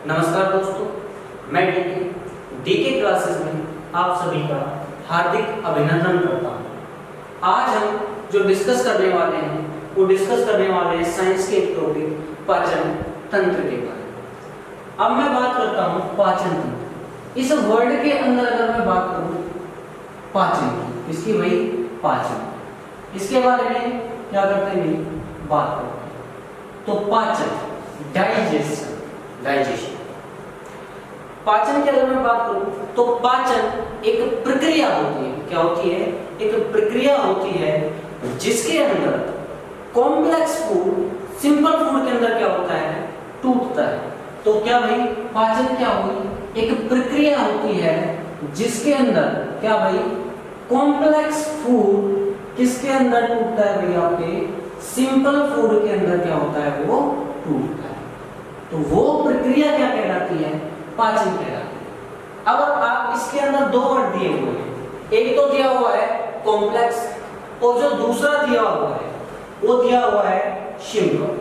नमस्कार दोस्तों, मैं डीके क्लासेस में आप सभी का हार्दिक अभिनंदन करता हूँ। आज हम जो डिस्कस करने वाले हैं वो डिस्कस करने वाले हैं साइंस के एक टॉपिक पाचन तंत्र के बारे में। अब मैं बात करता हूँ पाचन तंत्र। इस वर्ड के अंदर अगर मैं बात करूँ पाचन की, इसकी वही पाचन, इसके बारे में क्या करते हैं, बात करते हैं। तो पाचन, डाइजेशन, पाचन की अगर मैं बात करूं तो पाचन एक प्रक्रिया होती है। क्या होती है? एक प्रक्रिया होती है जिसके अंदर कॉम्प्लेक्स फूड सिंपल फूड के अंदर क्या होता है, टूटता है। तो क्या भाई पाचन क्या हुई? एक प्रक्रिया होती है जिसके अंदर क्या भाई कॉम्प्लेक्स फूड किसके अंदर टूटता है भाई, आपके सिंपल फूड के अंदर क्या होता है, वो टूटता है। तो वो प्रक्रिया क्या कहलाती है? पाचन कहलाती है। अब आप इसके अंदर दो वर्ड दिए हुए हैं, एक तो दिया हुआ है कॉम्प्लेक्स और जो दूसरा दिया हुआ है वो दिया हुआ है सिंपल।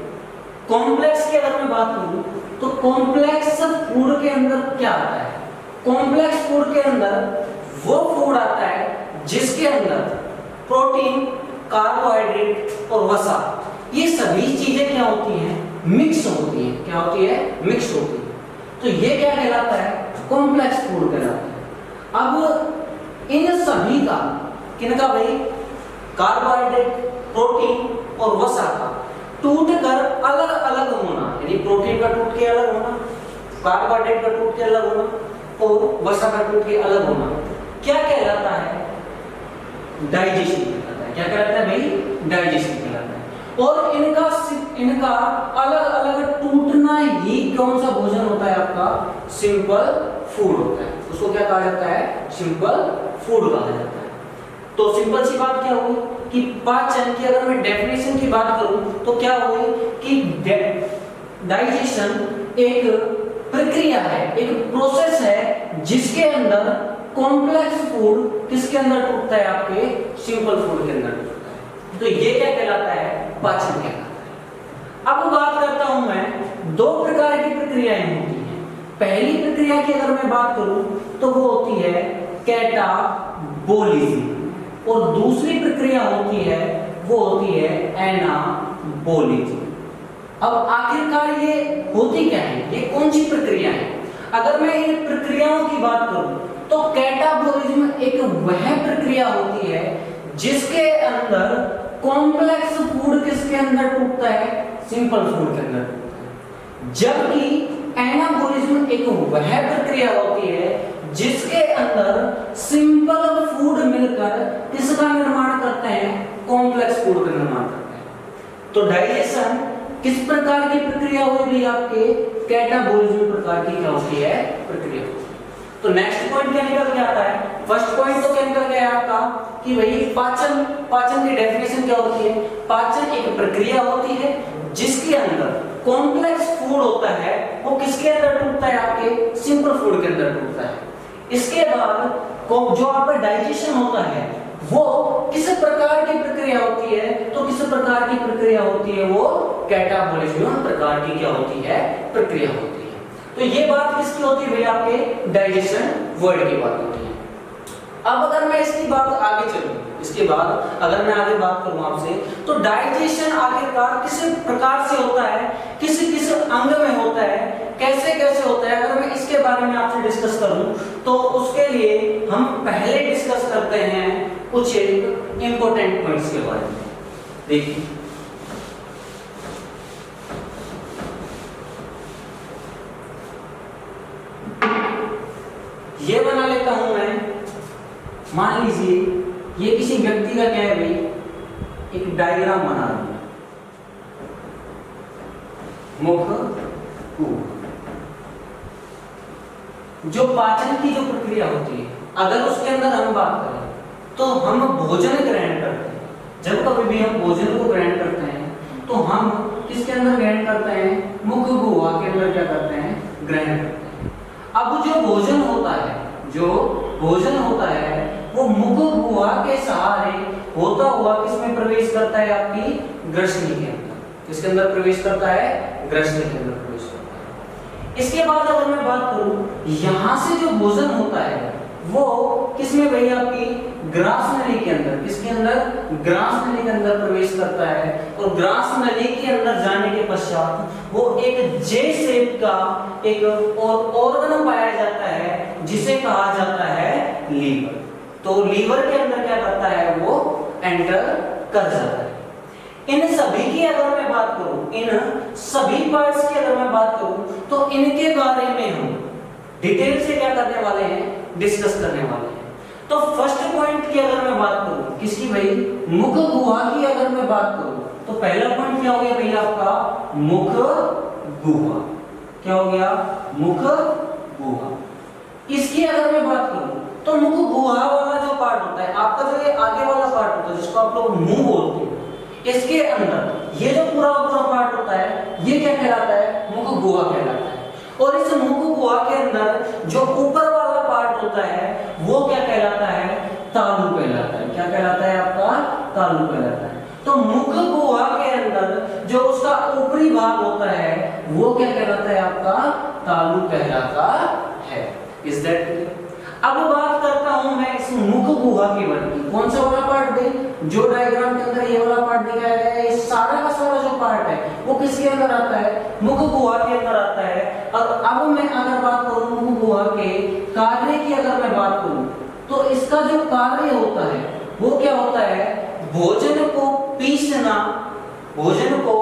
कॉम्प्लेक्स की अगर मैं बात करूं तो कॉम्प्लेक्स फूड के अंदर क्या आता है? कॉम्प्लेक्स फूड के अंदर वो फूड आता है जिसके अंदर प्रोटीन, कार्बोहाइड्रेट और वसा, ये सभी चीजें क्या होती हैं, मिक्स होती है। क्या होती है? मिक्स होती है। तो ये क्या कहलाता है? कॉम्प्लेक्स फूड कहलाता है। अब इन सभी का किनका भाई, कार्बोहाइड्रेट, प्रोटीन और वसा का टूट कर अलग अलग होना, यानी प्रोटीन का टूट के अलग होना, कार्बोहाइड्रेट का टूट के अलग होना और वसा का टूट के अलग होना, क्या कहलाता है? डाइजेशन कहलाता है। क्या कहलाता है भाई? डाइजेशन कहलाता है। और इनका अलग अलग टूटना ही कौन सा भोजन होता है आपका? सिंपल फूड होता है। उसको क्या कहा जाता है? सिंपल फूड कहा जाता है। तो सिंपल सी बात क्या हुई कि पाचन की अगर मैं डेफिनेशन की बात करूं तो क्या हुई कि डाइजेशन एक प्रक्रिया है, एक प्रोसेस है जिसके अंदर कॉम्प्लेक्स फूड किसके अंदर टूटता है? आपके सिंपल फूड के अंदर टूटता है। तो ये क्या कहलाता है? पाचन कहलाता है। अब बात करता हूं मैं, दो प्रकार की प्रक्रियाएं होती हैं। पहली प्रक्रिया की अगर मैं बात करूं तो वो होती है कैटाबोलिज्म और दूसरी प्रक्रिया होती है वो होती है एनाबोलिज्म। अब आखिरकार ये होती क्या है, ये कौन सी प्रक्रिया है? अगर मैं इन प्रक्रियाओं की बात करूं तो कैटाबोलिज्म एक वह प्रक्रिया होती है जिसके अंदर कॉम्प्लेक्स फूड किसके अंदर टूटता है? सिंपल फूड के अंदर टूटता है। जबकि एनाबोलिज्म एक वह प्रक्रिया होती है जिसके अंदर सिंपल फूड मिलकर किसका निर्माण करते हैं? कॉम्प्लेक्स फूड का निर्माण करते हैं। तो डाइजेशन किस प्रकार की प्रक्रिया होगी? आपके कैटाबोलिज्म प्रकार की क्या होती है? प्रक्रिया। तो नेक्स्ट पॉइंट क्या निकल के आता है? फर्स्ट पॉइंट तो क्या निकल गया आपका कि भाई पाचन की डेफिनेशन क्या होती है? पाचन एक प्रक्रिया होती है जिसके अंदर कॉम्प्लेक्स फूड होता है, वो किसके अंदर टूटता है? आपके सिंपल फूड के अंदर टूटता है। इसके बाद जो आपका डाइजेशन होता है वो किस प्रकार की प्रक्रिया होती है? तो किस प्रकार की प्रक्रिया होती है? वो कैटाबोलिज्म प्रकार की क्या होती है? प्रक्रिया होती है। तो ये बात किसकी होती है भाई? आपके डाइजेशन वर्ड की बात होती है। अब अगर मैं इसकी बात आगे चलूं, इसके बाद अगर मैं आगे बात करूं आपसे, तो डाइजेशन आखिरकार किस प्रकार से होता है, किस किस अंग में होता है, कैसे कैसे होता है, अगर मैं इसके बारे में आपसे डिस्कस करूं तो उसके लिए हम पहले डिस्कस करते हैं कुछ इंपॉर्टेंट पॉइंट्स के बारे में। देखिए, ये बना लेता हूं मैं, मान लीजिए ये किसी व्यक्ति का क्या है भाई, एक डायग्राम बना रहा हूं, मुख मुंह। जो पाचन की जो प्रक्रिया होती है, अगर उसके अंदर हम बात करें तो हम भोजन ग्रहण करते हैं। जब कभी भी हम भोजन को ग्रहण करते हैं तो हम किसके अंदर ग्रहण करते हैं? मुख गुहा के अंदर क्या करते हैं? ग्रहण करते हैं। अब जो भोजन होता है वो मुख गुहा के सहारे होता हुआ किसमें प्रवेश करता है? आपकी ग्रसनी के अंदर। किसके अंदर प्रवेश करता है? ग्रसनी के अंदर प्रवेश करता है। इसके बाद अगर मैं बात करूं यहां से जो भोजन होता है वो किसमें भाई आपकी ग्रास नली के अंदर, किसके अंदर, ग्रास नली के अंदर प्रवेश करता है और ग्रास नली के अंदर जाने के पश्चात वो एक जे शेप का एक ऑर्गन पाया जाता है जिसे कहा जाता है लीवर। तो लीवर के अंदर क्या करता है वो एंटर कर जाता है। इन सभी की अगर मैं बात करूं, इन सभी पार्ट्स की अगर मैं बात करूं तो इनके बारे में हम डिटेल से क्या करने वाले हैं, डिस्कस करने वाले हैं। तो फर्स्ट पॉइंट की अगर मैं बात करूं, किसकी भाई, मुख गुहा की अगर मैं बात करूं तो पहला पॉइंट क्या हो गया भैया आपका मुख गुहा। क्या हो गया, मुख गुहा। इसकी अगर मैं बात करूं तो मुख गुहा वाला जो पार्ट होता है आपका, जो ये आगे वाला पार्ट होता है जिसको आप लोग मुंह बोलते हैं, इसके अंदर ये जो पूरा पार्ट होता है ये क्या कहलाता है, मुख गुहा कहलाता है। और इस मुख गुहा के अंदर जो ऊपर वाला पार्ट होता है वो क्या कहलाता है, तालु कहलाता है। क्या कहलाता है आपका, तालु कहलाता है। तो मुख गुहा के अंदर जो उसका ऊपरी भाग होता है वो क्या कहलाता है आपका, तालु कहलाता है। Is that clear? अब बात करता हूं मैं इस मुख गुहा के बारे में। कौन सा वाला पार्ट दे, जो डायग्राम के अंदर ये वाला पार्ट दिखाया गया है, ये सारा का सारा जो पार्ट है वो किसके अंदर आता है, मुख गुहा के अंदर आता है। और अब मैं अगर बात करूं मुख गुहा के कार्य की अगर मैं बात करूं तो इसका जो कार्य होता है वो क्या होता है, भोजन को पीसना, भोजन को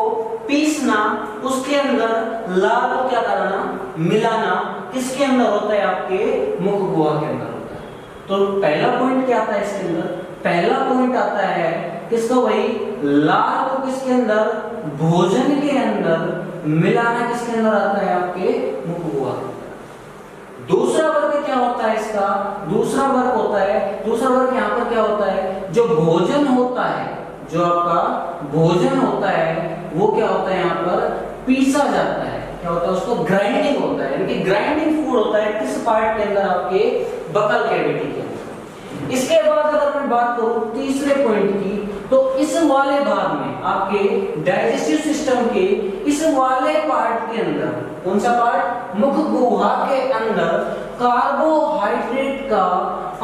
पीसना, उसके अंदर लार को क्या करना, मिलाना, किसके अंदर होता है, आपके मुख गुहा के अंदर होता है। तो पहला पॉइंट क्या आता है इसके अंदर, पहला पॉइंट आता है किसका, वही लार को किसके अंदर, भोजन के अंदर मिलाना, किसके अंदर आता है, आपके मुख गुहा। दूसरा वर्ग क्या होता है इसका, दूसरा वर्ग होता है, दूसरा वर्ग यहाँ पर क्या होता है, जो भोजन होता है, जो आपका भोजन होता है वो क्या होता है, यहाँ पर पीसा जाता है। क्या होता है, उसको ग्राइंडिंग होता है, यानी कि ग्राइंडिंग फूड होता है किस पार्ट के अंदर, आपके बकल कैविटी के अंदर। इसके बाद अगर मैं बात करूं तीसरे पॉइंट की, तो इस वाले भाग में आपके डाइजेस्टिव सिस्टम के इस वाले पार्ट के अंदर, कौन सा पार्ट, मुख गुहा के अंदर कार्बोहाइड्रेट का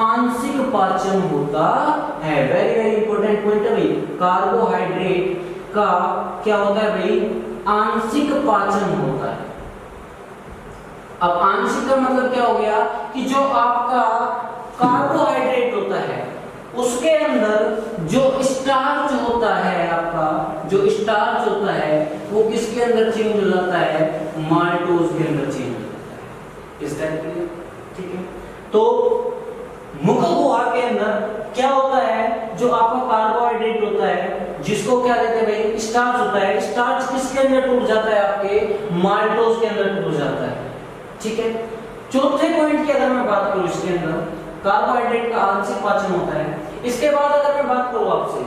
आंशिक पाचन होता है। वेरी वेरी इंपॉर्टेंट पॉइंट है भाई, कार्बोहाइड्रेट का क्या होता है भाई, आंशिक पाचन होता है। अब आंशिक का मतलब क्या हो गया कि जो आपका कार्बोहाइड्रेट होता है उसके अंदर जो स्टार्च होता है, आपका जो स्टार्च होता है वो किसके अंदर चेंज हो जाता है, माल्टोज के अंदर चेंज हो जाता है। इस टाइप के, ठीक है। तो मुख गुहा के अंदर क्या होता है, जो आपका कार्बोहाइड्रेट होता है जिसको क्या कहते हैं भाई, स्टार्च होता है। स्टार्च किसके अंदर टूट जाता है, आपके माल्टोज के अंदर टूट जाता है, ठीक है। चौथे पॉइंट की अगर मैं बात करूं, इसके अंदर कार्बोहाइड्रेट का आंशिक पाचन होता है। इसके बाद अगर मैं बात करूं आपसे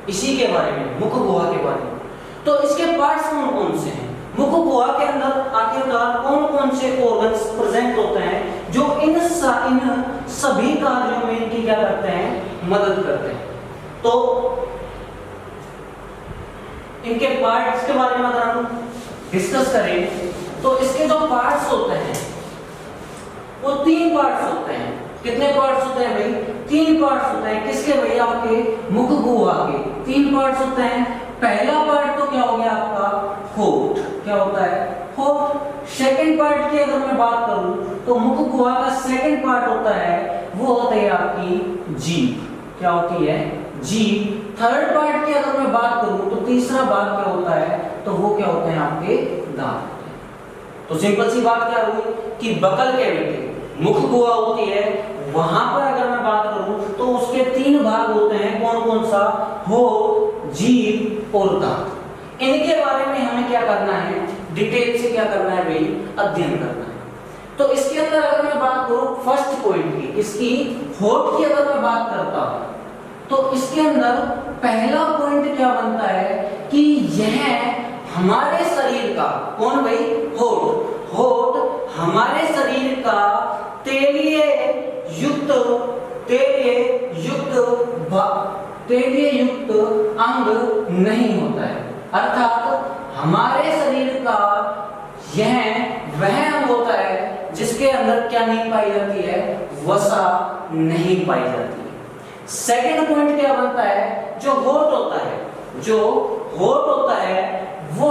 इसी के बारे में, मुख गुहा के बारे में, तो इसके पार्ट्स कौन कौन से हैं, मुख गुहा के अंदर आखिरकार कौन कौन से ऑर्गन्स प्रेजेंट होते हैं जो इन सभी कार्यों में इनकी क्या करते हैं, मदद करते हैं। तो इनके पार्ट्स के बारे में अगर हम डिस्कस करें तो इसके जो पार्ट्स होते हैं वो 3 पार्ट्स होते हैं। कितने पार्ट्स होते हैं भाई, 3 पार्ट्स होते हैं। किसके भाई, आपके मुख गुहा के 3 पार्ट्स होते हैं। पहला पार्ट तो क्या हो गया आपका, होठ। क्या होता है, होठ। सेकंड पार्ट की अगर मैं बात करूं तो मुख गुहा का सेकंड पार्ट होता है वो होता है आपकी जीभ। क्या होती है, जीभ। थर्ड पार्ट की अगर मैं बात करूं तो तीसरा भाग क्या होता है, तो वो क्या होते हैं, आपके दांत। तो सिंपल सी बात क्या हुई कि बकल कैविटी, मुख गुहा होती है, वहां पर अगर मैं बात करूं तो उसके 3 भाग होते हैं। कौन कौन सा, होठ, जीभ और दांत। इनके बारे में हमें क्या करना है, डिटेल से क्या करना है भाई, अध्ययन करना है। तो इसके अंदर अगर मैं बात करूं फर्स्ट पॉइंट की, इसकी होठ की अगर मैं बात करता हूं तो इसके अंदर पहला पॉइंट क्या बनता है कि यह हमारे शरीर का, कौन भाई, होठ। होठ हमारे शरीर का तेलीय युक्त अंग नहीं होता है। अर्थात हमारे शरीर का यह वह अंग अंदर क्या नहीं पाई जाती है, वसा नहीं पाई जाती है। सेकंड पॉइंट क्या बनता है, जो होठ होता है, जो होठ होता है वो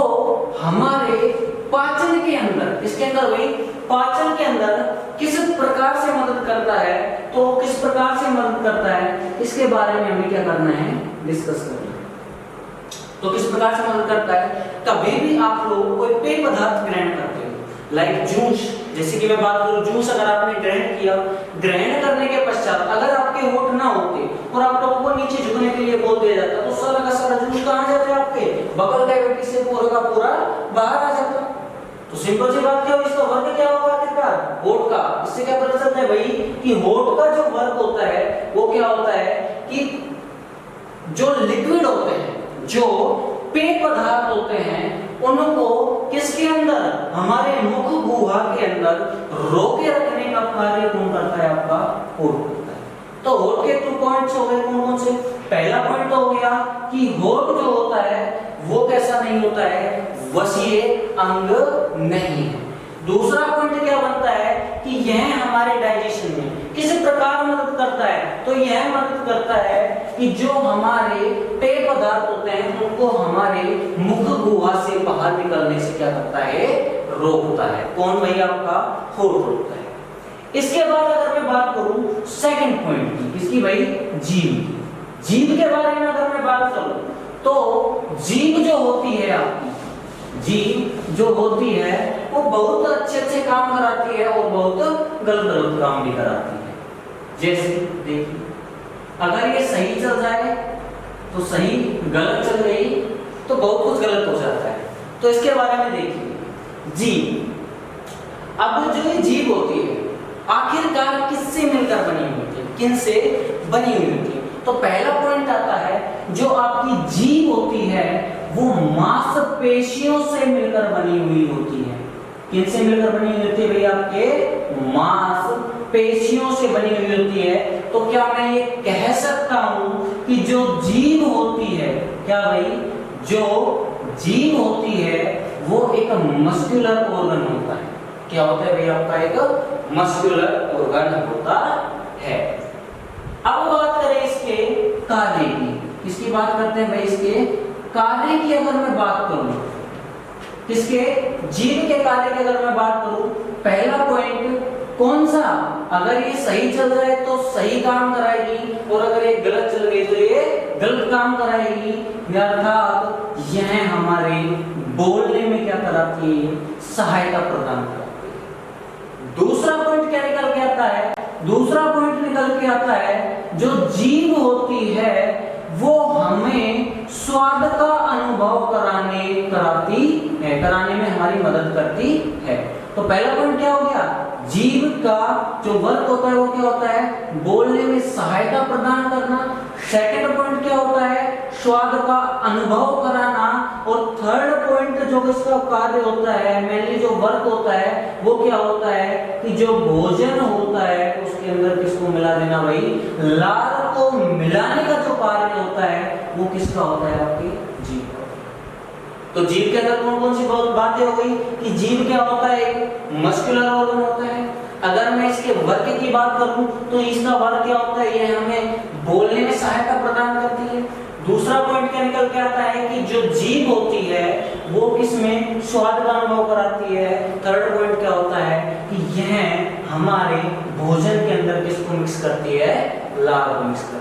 हमारे पाचन के अंदर, इसके अंदर वही पाचन के अंदर किस प्रकार से मदद करता है, तो किस प्रकार से मदद करता है इसके बारे में हमें क्या करना है, डिस्कस करना है। तो किस प्रकार से मदद करता है, कभी भी आप लोग कोई पेय पदार्थ ग्रहण करते हो, लाइक जूस, जैसे कि मैं बात करूं जूस अगर आपने ग्रहण किया, ग्रहण करने के पश्चात अगर आपके होठ ना होते और आप लोगों को नीचे झुकने के लिए बोल दिया जाता तो सारा का सारा जूस कहां जाता है, आपके बगल कैविटी से पूरा का पूरा बाहर आ जाता। तो सिंपल सी बात क्या हो, इसका वर्ग क्या होगा आखिरकार, होठ का। इससे क्या पता चलता है भाई कि होठ का जो वर्ग होता है वो क्या होता है कि जो लिक्विड होते हैं, जो पेय पदार्थ होते हैं, उनको किसके अंदर, हमारे मुख गुहा के अंदर रोके रखने का कार्य कौन करता है, आपका होठ करता है। तो होठ के 2 पॉइंट्स हो गए, कौन कौन से, पहला पॉइंट तो हो गया कि होठ जो होता है वो कैसा नहीं होता है, वसीय अंग नहीं है। दूसरा पॉइंट क्या बनता है कि यह हमारे डाइजेशन में किस प्रकार मदद करता है, तो यह मदद करता है कि जो हमारे पेय पदार्थ होते हैं उनको हमारे मुख गुहा से बाहर निकलने से क्या करता है, रोकता है। कौन भाई, आपका होठ रोकता है। इसके बाद अगर मैं बात करूं सेकंड पॉइंट की, किसकी भाई, जीभ की। जीभ के बारे में अगर मैं बात करूं तो जीभ जो होती है आपकी, जीभ जो होती है वो बहुत अच्छे अच्छे काम कराती है और बहुत गलत गलत काम भी कराती है। जैसे देखिए, अगर ये सही चल जाए तो सही, गलत चल गई तो बहुत कुछ गलत हो जाता है। तो इसके बारे में देखिए, जीभ। अब जो ये जीभ होती है आखिरकार किससे मिलकर बनी हुई होती है, किन से बनी हुई होती है। तो पहला पॉइंट आता है, जो आपकी जीभ होती है वो मांसपेशियों से मिलकर बनी हुई होती है। किन से मिलकर बनी हुई होती है भाई, आपके मांसपेशियों से बनी हुई होती है। तो क्या मैं ये कह सकता हूं कि जो जीभ होती है, क्या भाई, जो जीभ होती है वो एक मस्कुलर ऑर्गन होता है। क्या होता है भाई, आपका एक मस्कुलर ऑर्गन होता है। अब बात करें इसके कार्य की, इसकी बात करते हैं भाई, इसके कार्य की अगर मैं बात करूं, किसके, जीभ के कार्य की अगर मैं बात करूं, पहला पॉइंट कौन सा, अगर ये सही चल रहा है तो सही काम कराएगी और अगर ये गलत चल रही तो ये गलत काम कराएगी। अर्थात यह हमारे बोलने में क्या कराती है, सहायता प्रदान करती है। दूसरा पॉइंट क्या निकल के आता है, दूसरा पॉइंट निकल के आता है, जो जीभ होती है वो हमें स्वाद का अनुभव कराने में हमारी मदद करती है। तो पहला पॉइंट क्या हो गया, जीभ का जो वर्क होता है वो क्या होता है, बोलने में सहायता प्रदान करना। सेकंड पॉइंट क्या होता है, स्वाद का अनुभव कराना। और थर्ड पॉइंट जो इसका कार्य होता है, मेनली जो वर्क होता है वो क्या होता है कि जो भोजन होता है उसके अंदर किसको मिला देना भाई, लार को मिलाने का जो कार्य होता है वो किसका होता है, आपकी जीभ का। तो जीभ के अंदर कौन कौन सी बातें हो गई कि जीभ क्या होता है, एक मस्कुलर ऑर्गन होता है। अगर मैं इसके वर्क की बात करूं तो इसका वर्क क्या होता है, ये हमें बोलने में सहायता प्रदान करती है। दूसरा पॉइंट क्या निकल के आता है कि जो जीभ होती है वो किसमें, स्वाद का अनुभव कराती है। थर्ड पॉइंट क्या होता है कि यह हमारे भोजन के अंदर किसको मिक्स करती है, लार को मिक्स करती है।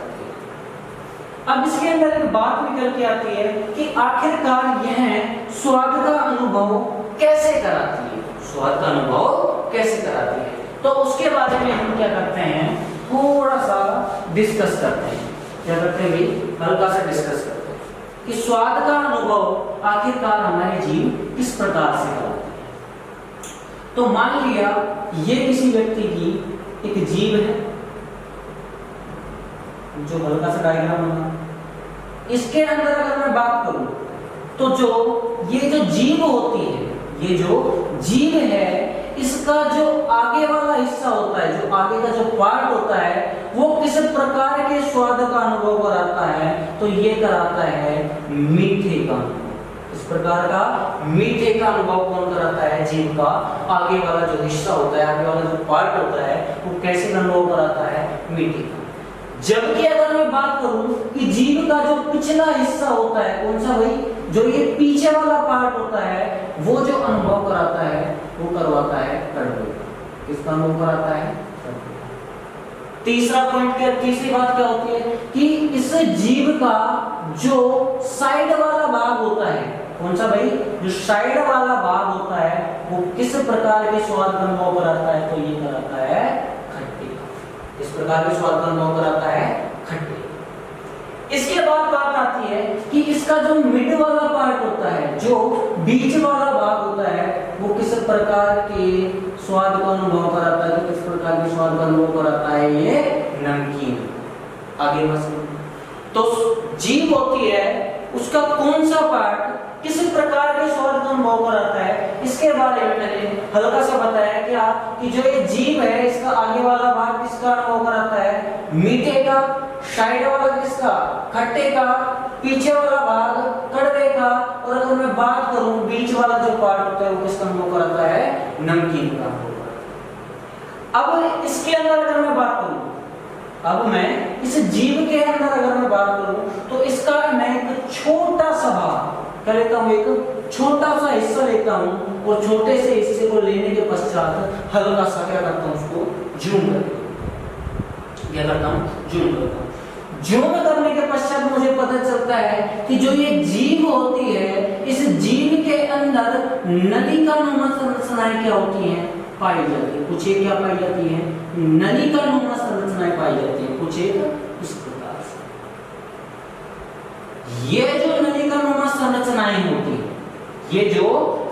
अब इसके अंदर एक बात निकल के आती है कि आखिरकार यह स्वाद का अनुभव कैसे कराती है, स्वाद का अनुभव कैसे कराती है। तो उसके बारे में हम क्या करते हैं, थोड़ा सा डिस्कस करते हैं। क्या करते हैं भाई, हल्का सा डिस्कस करते हैं कि स्वाद का अनुभव आखिरकार हमारी जीभ किस प्रकार से कराती है। तो मान लिया ये किसी व्यक्ति की एक जीभ है, जो हल्का सा डायग्राम बना, इसके अंदर अगर मैं बात करूं तो जो ये जो जीभ होती है, ये जो जीभ है इसका जो आगे वाला हिस्सा होता है, जो आगे का जो पार्ट होता है वो किस प्रकार के स्वाद का अनुभव कराता है, तो ये कराता है मीठे का अनुभव। इस प्रकार का मीठे का अनुभव कौन कराता है? जीभ का आगे वाला जो हिस्सा होता है, आगे वाला जो पार्ट होता है, वो कैसे अनुभव कराता है? मीठे का। जबकि अगर मैं बात करूं कि जीभ का जो पिछला हिस्सा होता है, कौन सा भाई? जो ये पीछे वाला पार्ट होता है, वो जो अनुभव कराता है वो करवाता है कड़वे। किसका अनुभव कराता है? तीसरा पॉइंट क्या, तीसरी बात क्या होती है कि इस जीभ का जो साइड वाला भाग होता है, कौन सा भाई? जो साइड वाला भाग होता है वो किस प्रकार के स्वाद का अनुभव कराता है? तो ये कराता है खट्टे का। इस प्रकार के स्वाद का अनुभव कराता है खट्टे। इसके बाद बात आती है कि इसका जो मिड वाला पार्ट होता है, जो बीच वाला भाग होता है, वो किस प्रकार के स्वाद का अनुभव कराता है? तो किस प्रकार के स्वाद का अनुभव कराता है? ये नमकीन। आगे बस तो जीभ होती है, उसका कौन सा पार्ट किस प्रकार के स्वाद का अनुभव कराता है, इसके बारे में मैंने हल्का सा बताया क्या कि जो ये जीभ है, इसका आगे वाला भाग किसका अनुभव कराता है? मीठे का। साइड वाला किसका? खट्टे का। पीछे वाला भाग कड़वे का। और अगर मैं बात करूं बीच वाला जो पार्ट होता है वो किसका अनुभव कराता है? नमकीन का। अब इसके अंदर अगर मैं बात करूं, अब मैं इस जीभ के अंदर अगर मैं बात करूं तो इसका मैं एक छोटा सा भाग क्या लेता हूं? एक छोटा सा हिस्सा लेता हूं और छोटे से हिस्से को लेने के पश्चात हल्का सा क्या करता हूं? उसको जूम करता हूं। क्या करता हूं? जूम करता हूं। जूम करने के पश्चात मुझे पता चलता है कि जो ये जीभ होती है, इस जीभ के अंदर नलिकानुमा संरचनाएं क्या होती हैं? पाई जाती है। कुछ एक क्या पाई जाती है? नलिकानुमा संरचनाएं पाई जाती है। कुछ एक इस प्रकार से ये जो नलिकानुमा संरचनाएं होती है, ये जो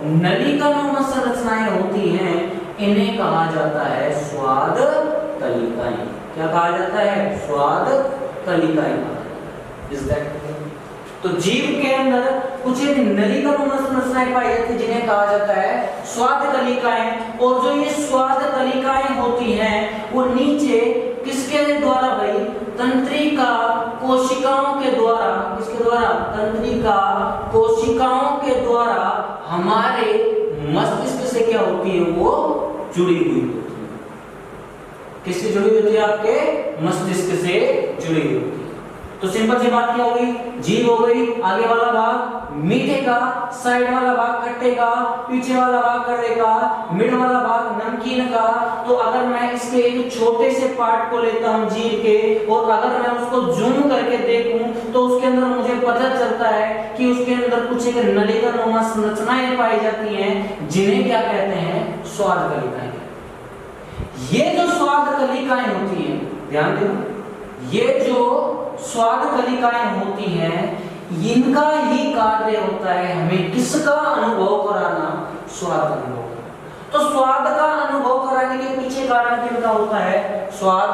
नलिकानुमा संरचनाएं होती हैं, इन्हें कहा जाता है स्वाद कलिकाएं। क्या कहा जाता है? स्वाद कलिकाएं। Is that? तो जीभ के अंदर कुछ एक नलिकानुमा संरचनाएं पाई जाती है जिन्हें कहा जाता है स्वाद कलिकाएं। और जो ये स्वाद कलिकाएं होती हैं वो नीचे किसके द्वारा भाई? तंत्रिका कोशिकाओं के द्वारा। किसके द्वारा? तंत्रिका कोशिकाओं के द्वारा हमारे मस्तिष्क से क्या होती है? वो जुड़ी हुई होती है। किससे जुड़ी होती है? आपके मस्तिष्क से जुड़ी हुई होती है। तो सिंपल सी बात क्या हो गई? जीभ हो गई, आगे वाला भाग मीठे का, साइड वाला भाग खट्टे का, पीछे वाला भाग कड़वे का, मिड वाला भाग नमकीन का। तो अगर मैं इसके एक छोटे से पार्ट को लेता हूं जीभ के, और अगर मैं उसको जूम करके देखूं तो उसके अंदर मुझे पता चलता है कि उसके अंदर कुछ एक नलिकानुमा संरचनाएं पाई जाती हैं जिन्हें क्या कहते हैं? स्वाद कलिकाएं। ये जो स्वाद कलिकाएं होती हैं, ध्यान देना, ये जो स्वाद कलिकाएं होती हैं, इनका ही कार्य होता है हमें किसका अनुभव कराना? स्वाद अनुभव। तो स्वाद का अनुभव कराने के पीछे कारण किनका होता है? स्वाद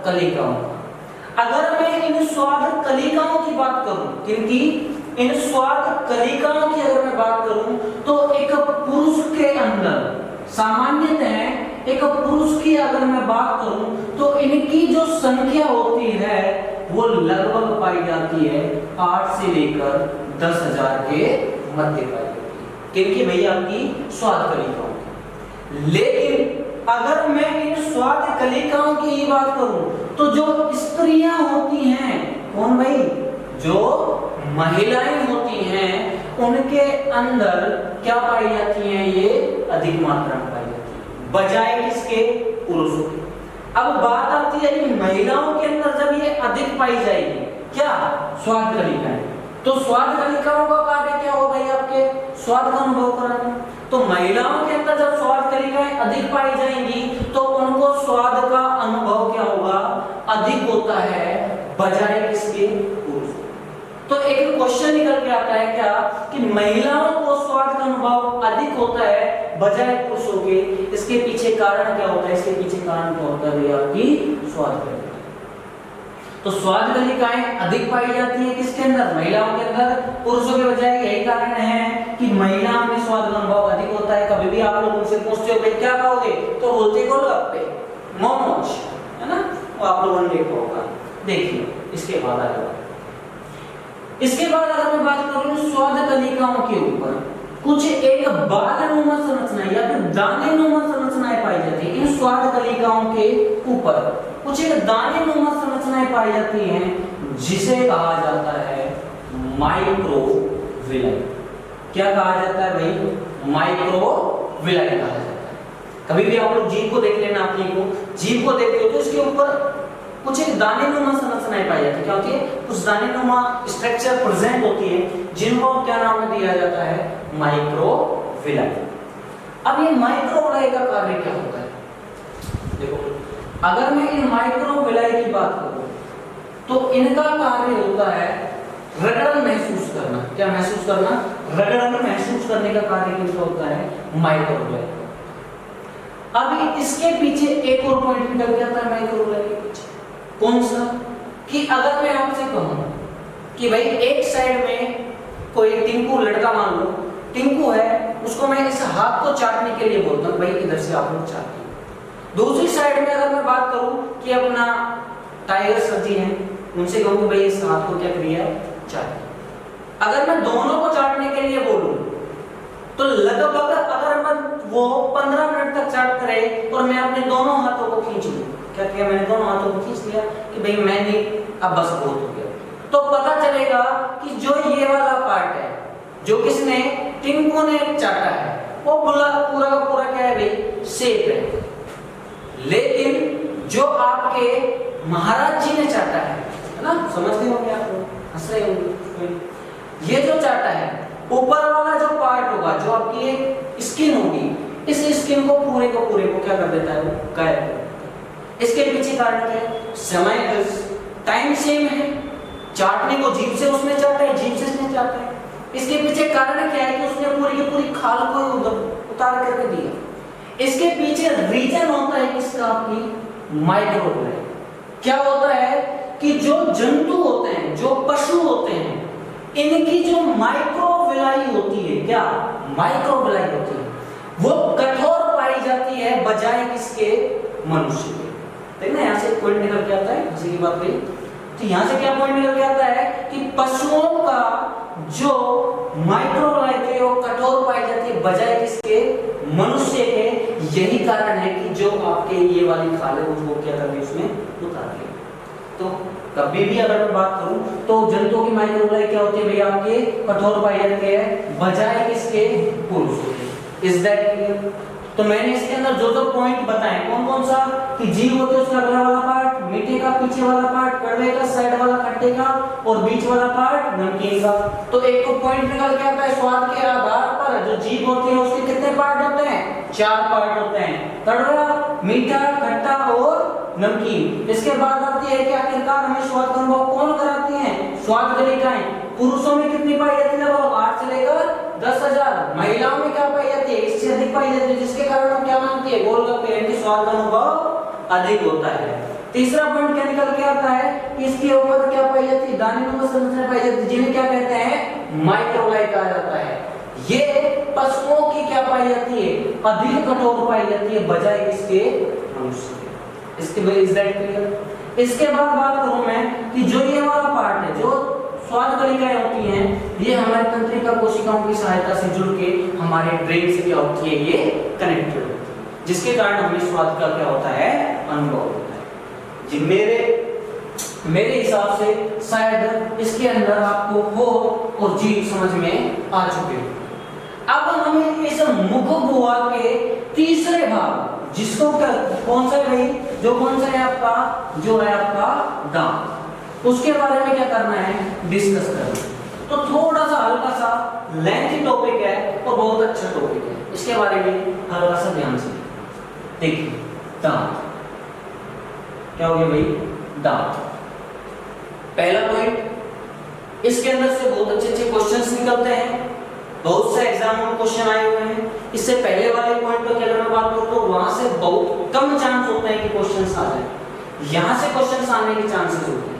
कलिकाओं का। अगर मैं इन स्वाद कलिकाओं की बात करूं, किनकी? इन स्वाद कलिकाओं की अगर मैं बात करूं तो एक पुरुष के अंदर सामान्यतः एक पुरुष की अगर मैं बात करूं तो इनकी जो संख्या होती है वो लगभग पाई जाती है 8 से लेकर 10,000 के मध्य पाई जाती है। किनकी भैया? आपकी स्वाद कलिकाओं की। लेकिन अगर मैं इन स्वाद कलिकाओं की ही बात करूं तो जो स्त्रियां होती हैं, कौन भाई? जो महिलाएं होती हैं, उनके अंदर क्या पाई जाती हैं? ये अधिक मात्रा में पाई जाती है बजाय किसके? पुरुषों के। अब बात आती है कि महिलाओं के अंदर जब ये अधिक पाई जाएगी, क्या? स्वाद कलिकाएं। तो स्वाद कलिकाओं का कार्य क्या होगा? ये आपके स्वाद का अनुभव कराना। तो महिलाओं के अंदर जब स्वाद कलिकाएं अधिक पाई जाएंगी तो उनको स्वाद का अनुभव क्या होगा? अधिक होता है बजाय किसके? पुरुषों। तो एक क्वेश्चन निकल के आता है क्या कि महिलाओं को स्वाद का अनुभव अधिक होता है बजाय पुरुषों के। इसके पीछे कारण क्या होता है? इसके पीछे कारण क्या होता है भैया? आपकी स्वाद कलिकाएं। तो स्वाद कलिकाएं अधिक पाई जाती है किसके अंदर? महिलाओं के अंदर। पुरुषों के बजाय यही कारण है कि महिलाओं में स्वाद का अनुभव अधिक होता है। कभी भी आप लोग उनसे पूछते हो भाई क्या खाओगे, तो बोलते गोलगप्पे, मोमोज, है ना? वो आप लोगों ने देखा होगा। देखिए इसके बाद आगे इसके बाद अगर मैं बात करूं स्वाद कलिकाओं के ऊपर, कुछ एक बालनुमा संरचनाएं या फिर दानेनुमा संरचनाएं पाई जाती है। इन स्वाद कलिकाओं के ऊपर कुछ एक दानेनुमा संरचनाएं पाई जाती हैं जिसे कहा जाता है माइक्रोविलाई। क्या कहा जाता है भाई? माइक्रोविलाई कहा जाता है। कभी भी आप लोग जीभ को देख लेना, अपनी को जीभ को देखते हो तो इसके ऊपर कुछ एक दानेनुमा संरचनाएं पाई जाती है। क्या होती है? कुछ दानेनुमा स्ट्रक्चर प्रेजेंट होती है जिनको क्या नाम दिया जाता है? माइक्रोविलाई। अब ये माइक्रोविलाई का कार्य क्या होता है? देखो, अगर मैं इन माइक्रोविलाई की बात करूं तो इनका कार्य होता है रगड़न महसूस करना। क्या महसूस करना? रगड़न महसूस करने का कार्य किसका होता है? माइक्रोविलाई। अभी इसके पीछे एक और पॉइंट निकल के आता है माइक्रोविलाई के पीछे। कौन सा? कि अगर मैं आपसे कहूं कि भाई एक साइड में कोई टिंकू लड़का मान लो, टिंकू है, उसको मैं इस हाथ को चाटने के लिए बोलता हूं भाई इधर से आप लोग चाटिए। दूसरी साइड में अगर मैं बात करूं कि अपना टाइगर सर जी हैं, उनसे कहूं भाई इस हाथ को क्या करिए चाटिए। अगर मैं दोनों को चाटने के लिए बोलूं तो लगभग अगर मैं वो 15 मिनट तक चाट करे और मैं अपने दोनों हाथों को खींच लूं, क्या किया मैंने? दोनों हाथों को खींच लिया कि भाई मैंने अब बस बहुत हो गया, तो पता चलेगा कि जो ये वाला पार्ट है जो किसने? टिंकू ने चाटा है, वो पूरा का पूरा क्या है भाई? सेफ है। लेकिन जो आपके महाराज जी ने चाटा है ना, समझते होंगे आप लोग, हंस रहे होंगे, ये जो चाटा है ऊपर वाला जो पार्ट होगा, जो आपकी एक स्किन होगी, इस स्किन को पूरे को क्या कर देता है? वो गायब कर देता है। इसके पीछे कारण क्या है? समय टाइम सेम है, चाटने को जीभ से उसने चाटा है, जीभ से इसने चाटा है। इसके पीछे कारण क्या है कि उसने पूरी की पूरी खाल को उतार करके दिया। इसके पीछे रीजन होता है किसका? आपकी माइक्रोविलाई। क्या होता है कि जो जंतु होते हैं, जो पशु होते हैं, इनकी जो माइक्रोविलाई होती है, क्या माइक्रोविलाई होती है, वो कठोर पाई जाती है बजाय किसके? मनुष्य के। देखना यहाँ से पॉइंट निकल के आता है, किसी की बात कही तो यहाँ से क्या पॉइंट निकल के आता है कि पशुओं का जो माइक्रोविलाई है वो कठोर पाई जाती है बजाय किसके? मनुष्य के। यही कारण है कि जो आपके ये वाली खाल है वो क्या कर रही है? उसमें उतार ली। तो कभी भी अगर मैं बात करूं तो जंतुओं की माइक्रोविलाई क्या होती है भैया? आपके कठोर पाई जाती है बजाय किसके? पुरुषों के। Is that clear? तो मैंने इसके अंदर जो जो पॉइंट बताए, कौन कौन सा? कि जीभ होते है उसका अगला वाला पार्ट, मीठे का पीछे वाला पार्ट, कड़वे का साइड वाला खट्टे का, और बीच वाला पार्ट नमकीन का। तो एक को पॉइंट निकल के आता है स्वाद के आधार पर जो जीभ होती है उसके कितने पार्ट होते हैं? 4 पार्ट होते हैं, कड़वा, मीठा, खट्टा और नमकीन। इसके बाद आती है कि आखिरकार हमें स्वाद का अनुभव कौन कराती है? स्वाद कलिकाएं। पुरुषों में कितनी पाई जाती है? लगभग 8 से लेकर 10,000। महिलाओं में क्या पाई जाती है? इससे अधिक पाई जाती है, जिसके कारण हम क्या मानते हैं? गोलगप्पे यानी स्वाद का अनुभव अधिक होता है। तीसरा पॉइंट क्या निकल के आता है कि इसके ऊपर क्या पाई जाती है? दानेनुमा संरचना पाई जाती है, जिन्हें क्या कहते हैं? माइक्रोविलाई कहा जाता है। ये पशुओं की क्या पाई जाती है? अधिक कठोर पाई जाती है बजाय किसके? मनुष्य के। इसके बाद इज दैट क्लियर? इसके बाद बात करूं मैं कि जो ये वाला पार्ट है, जो स्वाद कलिकाएं होती हैं, ये हमारे तंत्रिका कोशिकाओं की सहायता से जुड़ के हमारे ब्रेन से क्या होती है? ये कनेक्टेड होती है, जिसके कारण हमें स्वाद का क्या होता है? अनुभव होता है। जी मेरे हिसाब से शायद इसके अंदर आपको हो और जीभ समझ में आ चुके हो। अब हमें इस मुख गुहा के तीसरे भाग, जिसको कौन सा भाई? जो कौन सा है आपका? जो है आपका दांत, उसके बारे में क्या करना है? डिस्कस करना। तो थोड़ा सा हल्का सा लेंथी टॉपिक है और बहुत अच्छा टॉपिक है, इसके बारे में हल्का सा ध्यान से देखिए। दांत क्या हो गया भाई? दांत। पहला पॉइंट, इसके अंदर से बहुत अच्छे क्वेश्चंस निकलते हैं, बहुत से एग्जाम में क्वेश्चन आए हुए हैं। इससे पहले वाले पॉइंट पर अगर मैं बात करूं तो वहां से बहुत कम चांस होता है कि क्वेश्चंस आ जाए, यहां से क्वेश्चंस आने के चांसेस होते हैं।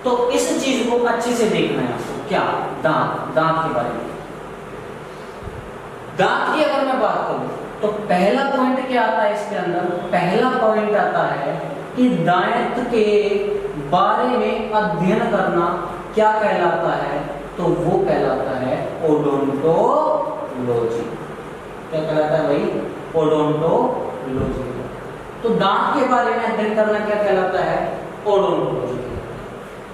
तो इस चीज को अच्छे से देखना है आपको। क्या? दांत के बारे में। दांत की अगर मैं बात करूं तो पहला पॉइंट क्या आता है इसके अंदर? पहला पॉइंट आता है कि दांत के बारे में अध्ययन करना क्या कहलाता है? तो वो कहलाता है ओडोंटोलॉजी। क्या कहलाता है भाई? ओडोंटोलॉजी। तो दांत के बारे में अध्ययन करना क्या कहलाता है? ओडोंटोलॉजी।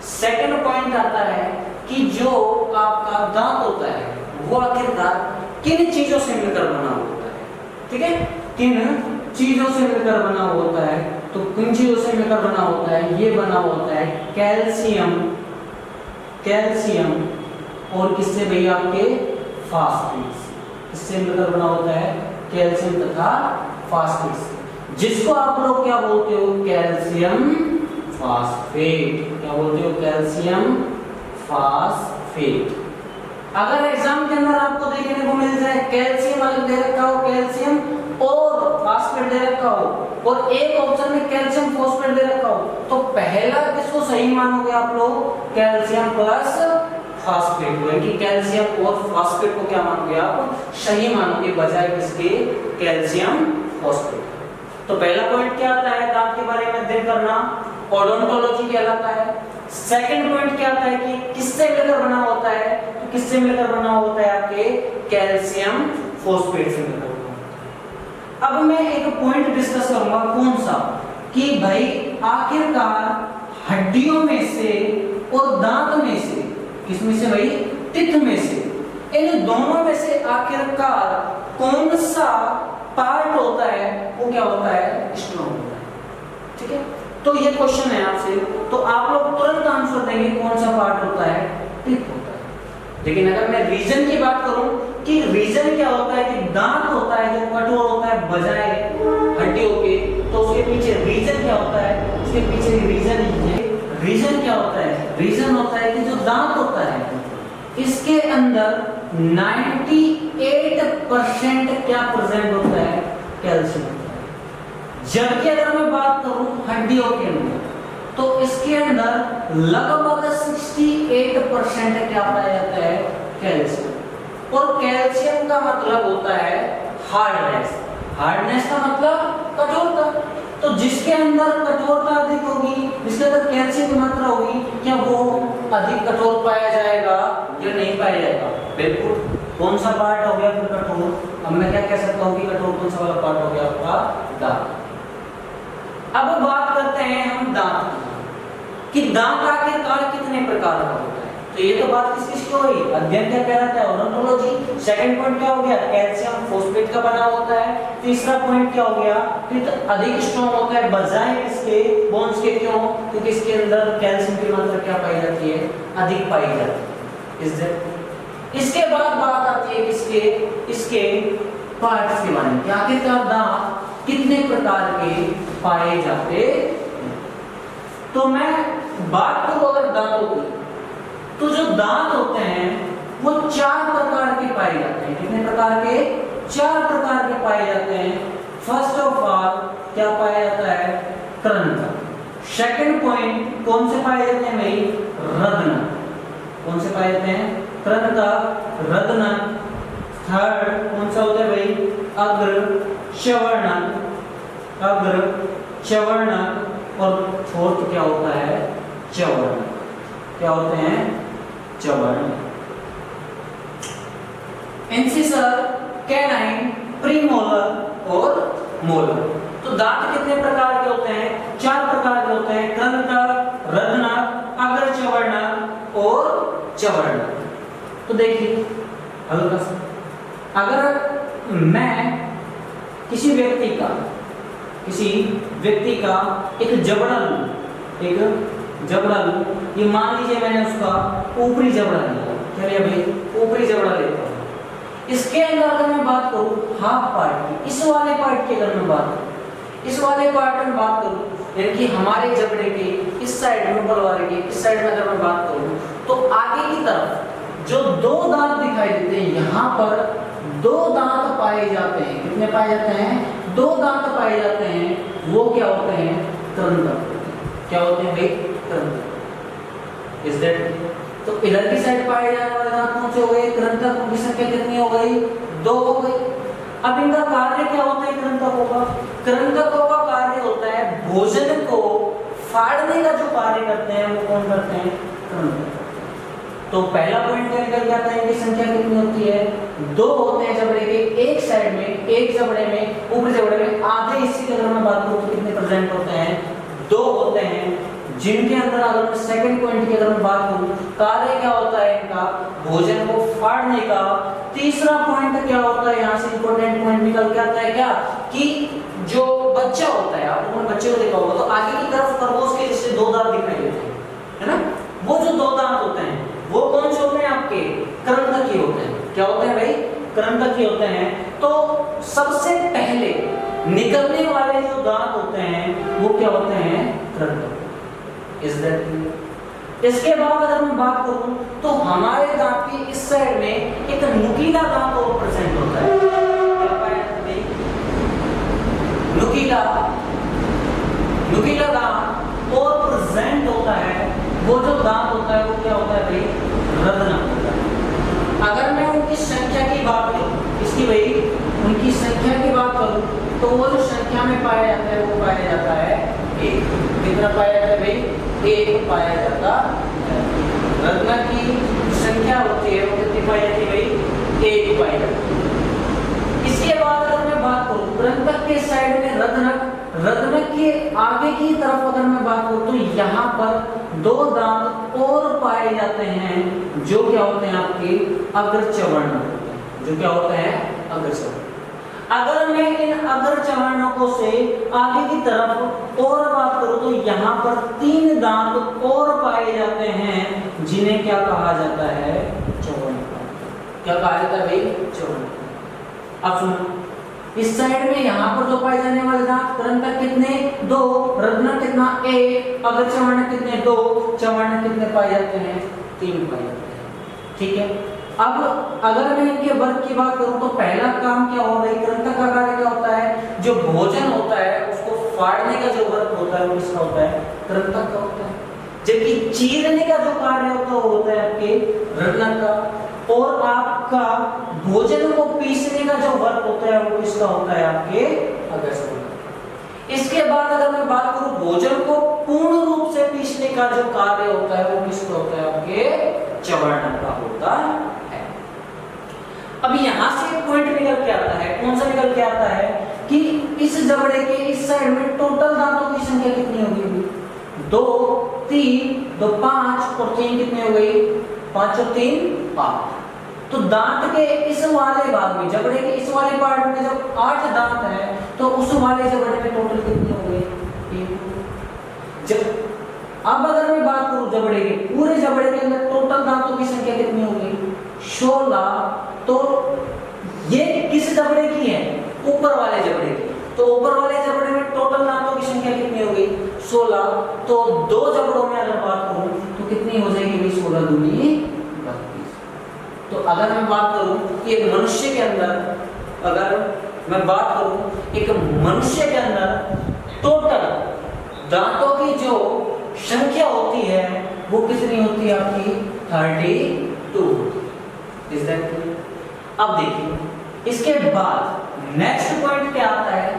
सेकंड पॉइंट आता है कि जो आपका दांत होता है वो आखिरकार किन चीजों से मिलकर बना होता है? ठीक है, किन चीजों से मिलकर बना होता है? तो किन चीजों से मिलकर बना होता है? ये बना होता है कैल्शियम, कैल्शियम और किससे भैया? आपके फास्फेट। किससे मिलकर बना होता है? कैल्शियम तथा फास्फेट, जिसको आप लोग क्या बोलते हो? Calcium phosphate. क्या बोलते हो? Calcium phosphate. अगर एग्जाम के अंदर आपको देखने को मिल जाए कैल्शियम अलग दे रखा हो, कैल्शियम और फास्फेट दे रखा हो, और एक ऑप्शन में कैल्शियम फॉस्फेट दे रखा हो, तो पहला किसको सही मानोगे आप लोग? कैल्शियम प्लस फास्फेट को, यानी कैल्शियम और फास्फेट को क्या मानोगे आप? सही मानोगे, बजाय किसके? Calcium phosphate. तो पहला पॉइंट क्या आता है? दांत के बारे में अध्ययन करना ओडोंटोलॉजी कहलाता है। सेकंड पॉइंट क्या आता है कि किससे मिलकर बना होता है? तो किससे मिलकर बना होता है? आपके कैल्शियम फॉस्फेट से मिलकर बना होता है। अब मैं एक पॉइंट डिस्कस करूंगा, कौन सा? कि भाई आखिरकार हड्डियों में से और दांत में से, किसमें से भाई? टिथ में से, इन दोनों में से आखिरकार कौन सा पार्ट होता है? वो क्या होता है? स्ट्रॉन्ग होता है। ठीक है, तो ये क्वेश्चन है आपसे, तो आप लोग तुरंत आंसर देंगे कौन सा पार्ट होता है? टिथ होता है। लेकिन अगर मैं रीजन की बात करूं कि रीजन क्या होता है, कि दांत होता है जो कठोर होता है बजाय हड्डियों के, तो उसके पीछे रीजन क्या होता है? उसके पीछे रीजन ये, रीजन क्या होता है? रीजन होता है कि जो दांत होता है इसके अंदर 98% क्या प्रेजेंट होता है? कैल्शियम होता है। जबकि अगर मैं बात करूं हड्डियों के अंदर, तो इसके अंदर लगभग 68% क्या पाया जाता है? कैल्शियम। और कैल्शियम का मतलब होता है हार्डनेस। हार्डनेस का मतलब कठोरता। तो जिसके अंदर कठोरता अधिक होगी, जिसके अंदर कैल्शियम की मात्रा होगी, क्या वो अधिक कठोर पाया जाएगा या नहीं पाया जाएगा? बिल्कुल। कौन सा पार्ट हो गया फिर कठोर? अब मैं क्या कह सकता हूँ कि कठोर कौन सा वाला पार्ट हो गया? आपका दांत। अब बात करते हैं हम दांत की, कि दांत आखिरकार कितने प्रकार का होता है। तो ये तो बात किसकी हुई? अध्ययन क्या कहलाता है? ओडोंटोलॉजी। सेकंड पॉइंट क्या हो गया? कैल्शियम फॉस्फेट का बना होता है। तीसरा पॉइंट क्या हो गया? टिथ अधिक स्ट्रॉन्ग होता है बजाय इसके बोन्स के। क्यों? क्योंकि इसके अंदर कैल्शियम की मात्रा क्या पाई जाती है? अधिक पाई जाती है। इस इसके बाद बात आती है किसके? इसके पार्ट्स के बारे में, कि आखिरकार दांत कितने प्रकार के पाए जाते हैं। तो मैं बात करूं अगर दांतों की, तो जो दांत होते हैं वो 4 प्रकार के पाए जाते हैं। कितने प्रकार के? 4 प्रकार के पाए जाते हैं। फर्स्ट ऑफ ऑल क्या पाया जाता है? कृंतक। सेकंड पॉइंट कौन से पाए जाते हैं भाई? रत्नक। कौन से पाए जाते हैं? कृंतक, रत्नक। थर्ड कौन सा होता है भाई? अग्र चवर्णक, अग्र चवर्णक। और फोर्थ क्या होता है? चवर्णक। क्या होते हैं? चवर्ण। इंसिसर, कैनाइन, प्रीमोलर और मोलर। तो दांत कितने प्रकार के होते हैं? 4 प्रकार के होते हैं। कृंतक, रत्नक, अग्र चवर्णक और चवर्णक। तो देखिए हल्का सा, अगर मैं किसी व्यक्ति का एक जबड़ा लूं, ये मान लीजिए मैंने उसका ऊपरी जबड़ा लिया। क्या लिया भाई? ऊपरी जबड़ा लेता हूं। इसके अंदर अगर मैं बात करूं हाफ पार्ट की, इस वाले पार्ट की अगर मैं बात करूं, इस वाले पार्ट में बात करूं, यानी कि हमारे जबड़े के इस साइड में, ऊपर वाले के इस साइड में अगर मैं बात करूं, तो आगे की तरफ जो 2 दांत दिखाई देते हैं, यहाँ पर 2 दांत पाए जाते हैं। कितने पाए जाते हैं? 2 दांत पाए जाते हैं। वो क्या होते हैं? कृंतक। क्या होते हैं भाई? कृंतक। Is that? तो इधर की साइड पाए जाने वाले दांत कौन से हो गए? कृंतक। उनकी संख्या कितनी हो गई? 2 हो गई। अब इनका कार्य क्या होता है? कृंतकों का कार्य होता है भोजन को फाड़ने का जो कार्य करते हैं वो कौन करते हैं? कृंतक। तो पहला पॉइंट क्या निकल जाता है, इनकी संख्या कितनी होती है, 2 होते हैं जबड़े के एक साइड में, एक जबड़े में, ऊपरी जबड़े में आधे हिस्से की अगर मैं बात करूं तो कितने प्रेजेंट होते हैं, 2 होते हैं। जिनके अंदर अगर मैं सेकंड पॉइंट की अगर मैं बात करूं, कार्य क्या होता है इनका, भोजन को फाड़ने का। तीसरा पॉइंट क्या होता है, यहाँ से इंपॉर्टेंट पॉइंट निकल के आता है क्या, कि जो बच्चा होता है, आपने बच्चे को देखा होगा तो आगे की तरफ खरगोश के जैसे 2 दांत दिखाई देते हैं, है ना, वो जो 2 दांत होते हैं वो कौन से होते हैं, आपके कृंतकी होते हैं। क्या होते हैं भाई, कृंतकी होते हैं। तो सबसे पहले निकलने वाले जो दांत होते हैं वो क्या होते हैं, कृंतक। Is that clear? इसके बाद अगर मैं बात करूं तो हमारे दांत की इस साइड में एक नुकीला दांत और प्रेजेंट होता है। क्या पाया जाता है, नुकीला दांत और प्रेजेंट होता है। वो जो दांत होता है वो क्या होता है भाई, रत्नक होता है। अगर मैं उनकी संख्या की बात करूं, इसकी भाई उनकी संख्या की बात करूं तो वो जो संख्या में पाया जाता है वो पाया जाता है 1। कितना पाया जाता है भाई, 1 पाया जाता है। रत्नक की संख्या होती है वो कितनी पाई जाती है भाई, 1 पाई जाती है। इसके बाद अगर मैं बात करूं कृंतक के साइड में रत्नक के आगे की तरफ अगर मैं बात करूं तो यहाँ पर 2 दांत और पाए जाते हैं जो क्या होते हैं, आपके अग्रचवर्ण, जो क्या होते हैं, अग्रचवर्ण। अगर मैं इन अग्रचवर्णकों से आगे की तरफ और बात करूं तो यहाँ पर 3 दांत और पाए जाते हैं जिन्हें क्या कहा जाता है, चवर्ण। क्या कहा जाता है भाई, चवर्ण। अब सुनो, इस साइड में यहाँ पर जो पाए जाने वाले दांत, कृंतक कितने, 2, रत्नक कितना, 1, अग्रचवर्ण कितने, 2, चवर्ण कितने पाए जाते हैं, 3 पाए जाते हैं। ठीक है। अब अगर मैं इनके वर्ग की बात करूं तो पहला काम क्या हो रहा है, कृंतक का कार्य क्या होता है, जो भोजन होता है उसको फाड़ने का जो वर्ग होता है वो किसका होता है, कृंतक का होता है। जबकि चीरने का जो कार्य होता है वो होता है आपके रत्नक का। और आपका भोजन को पीसने का जो वर्क होता है वो किसका होता है, आपके अग्रचवर्ण। इसके बाद अगर मैं बात करूं भोजन को पूर्ण रूप से पीसने का जो कार्य होता है वो किसका होता है, आपके चवर्ण का होता है। अब यहां से एक पॉइंट निकल के आता है, कौन सा निकल के आता है, कि इस जबड़े के इस साइड में टोटल दांतों की संख्या कितनी होगी, 2, 3, 2, 5 और 3 कितनी हो गई, 5 और 3 5। तो दांत के इस वाले भाग में, जबड़े के इस वाले पार्ट में जब 8 दांत है तो उस वाले जबड़े में टोटल कितने हो गए, 1। जब अब अगर मैं बात करूं जबड़े के, पूरे जबड़े के अंदर टोटल दांतों की संख्या कितनी हो गई, 16। तो ये किस जबड़े की है, ऊपर वाले जबड़े की। तो ऊपर वाले जबड़े में टोटल दांतों की संख्या कितनी हो गई, 16। तो 2 जबड़ों में अगर बात करूं तो कितनी हो जाएगी भाई, 16 दूनी 32। तो अगर मैं बात करूं कि एक मनुष्य के अंदर, अगर मैं बात करूं एक मनुष्य के अंदर टोटल दांतों की जो संख्या होती है वो कितनी होती है, आपकी 32। Is that clear? अब देखिए इसके बाद नेक्स्ट पॉइंट क्या आता है,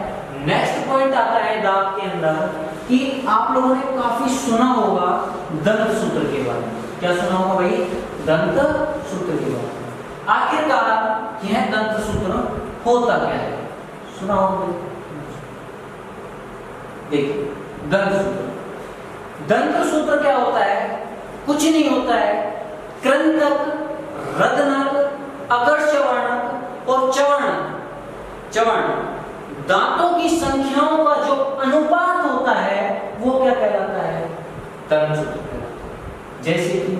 नेक्स्ट पॉइंट आता है दांत के अंदर कि आप लोगों ने काफी सुना होगा दंत सूत्र के बारे में। क्या सुना होगा भाई, दंत सूत्र के बारे में। आखिरकार यह दंत सूत्र होता क्या है, सुना होगा? देखिए दंत सूत्र क्या होता है, कुछ नहीं होता है, कृंतक, रत्नक, अग्रचवर्णक और चवर्ण दांतों की संख्याओं का जो अनुपात होता है वो क्या कहलाता है, दंत सूत्र कहलाता है। जैसे कि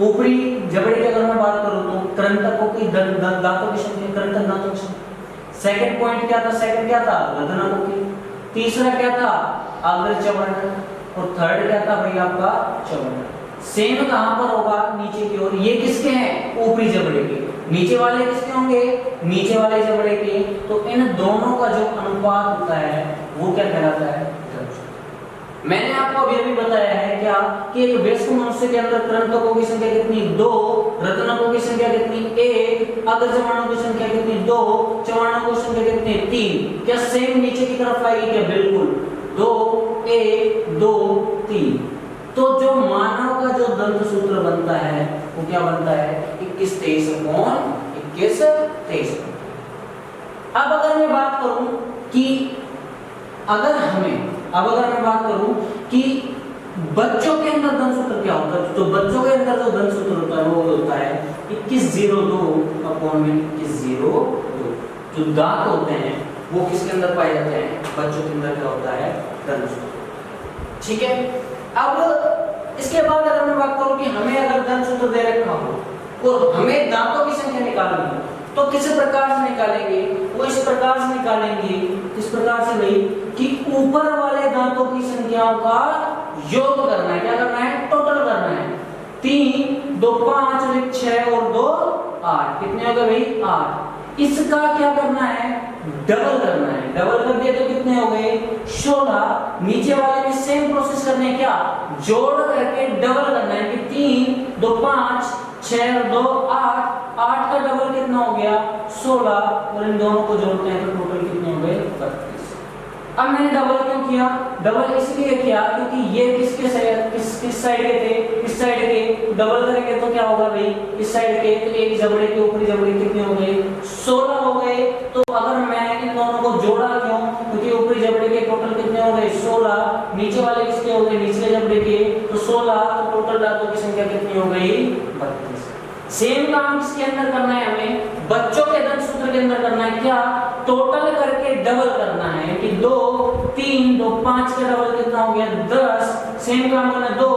ऊपरी जबड़े की अगर मैं बात करूं तो कृंतकों की दांतों की संख्या, कृंतक दांतों की संख्या। सेकंड पॉइंट क्या था, सेकंड क्या था, रत्नकों की। तीसरा क्या था, अग्रचवर्ण। और थर्ड क्या था भाई, आपका चवर्ण। सेम कहां पर होगा, नीचे की ओर। ये किसके हैं, ऊपरी जबड़े के। नीचे वाले किसके होंगे, नीचे वाले जबड़े के। तो इन दोनों का जो अनुपात होता है वो क्या कहलाता है, दंत सूत्र। मैंने आपको अभी बताया है क्या कि एक वयस्क मनुष्य के अंदर कृंतकों की संख्या कितनी, 2, रत्नकों की संख्या कितनी, 1, अग्रचवर्णों की संख्या कितनी, 2, चवर्णों की संख्या कितनी, 3। क्या सेम नीचे की तरफ आएगी क्या, बिल्कुल 2, 1, 2, 3। तो जो मानव का जो दंत सूत्र बनता है वो क्या बनता है 21 23 अपॉन 21 23। अब अगर मैं बात करूं कि कि बच्चों के अंदर दंत सूत्र क्या होता है, तो बच्चों के अंदर जो दंत सूत्र होता है वो होता है 2102 अपॉन 2102। जो दांत होते हैं वो किसके अंदर पाए जाते हैं, बच्चों के अंदर क्या होता है दंत सूत्र। ठीक है, अब इसके बाद अगर मैं बात करूं कि हमें अगर दंत सूत्र दे रखा हो और हमें दांतों की संख्या निकालनी हो तो किस प्रकार से निकालेंगे, वो इस प्रकार से निकालेंगे, किस प्रकार से भाई कि ऊपर वाले दांतों की संख्याओं का योग करना है, क्या करना है टोटल करना है। 3 2 5 और 1 6 और 2 8, कितने हो गए भाई 8। इसका क्या करना है डबल करना है, डबल कर दिया तो कितने हो गए 16। नीचे वाले में सेम प्रोसेस करने है, क्या जोड़ करके डबल करना है कि 3 2 5 6 और 2 8, 8 का डबल कितना हो गया 16 और इन दोनों को जोड़ते हैं तो टोटल कितने हो गए 32। अब मैंने डबल क्यों किया, डबल इसलिए किया क्योंकि ये किस साइड के थे, इस साइड के, डबल करेंगे तो क्या होगा भाई इस साइड के, तो एक जबड़े के ऊपरी जबड़े कितने हो गए 16 हो गए। तो अगर मैं इन दोनों को जोड़ा क्यों, क्योंकि ऊपरी जबड़े के टोटल कितने हो गए 16, नीचे वाले किसके हो गए निचले जबड़े के तो 16, तो टोटल दांतों की संख्या कितनी हो गई 32। सेम काम किसके अंदर करना है, हमें बच्चों के दंत सूत्र के अंदर करना है, क्या टोटल करके डबल करना है कि 2 3 2 5 का डबल कितना हो गया 10। सेम काम करना 2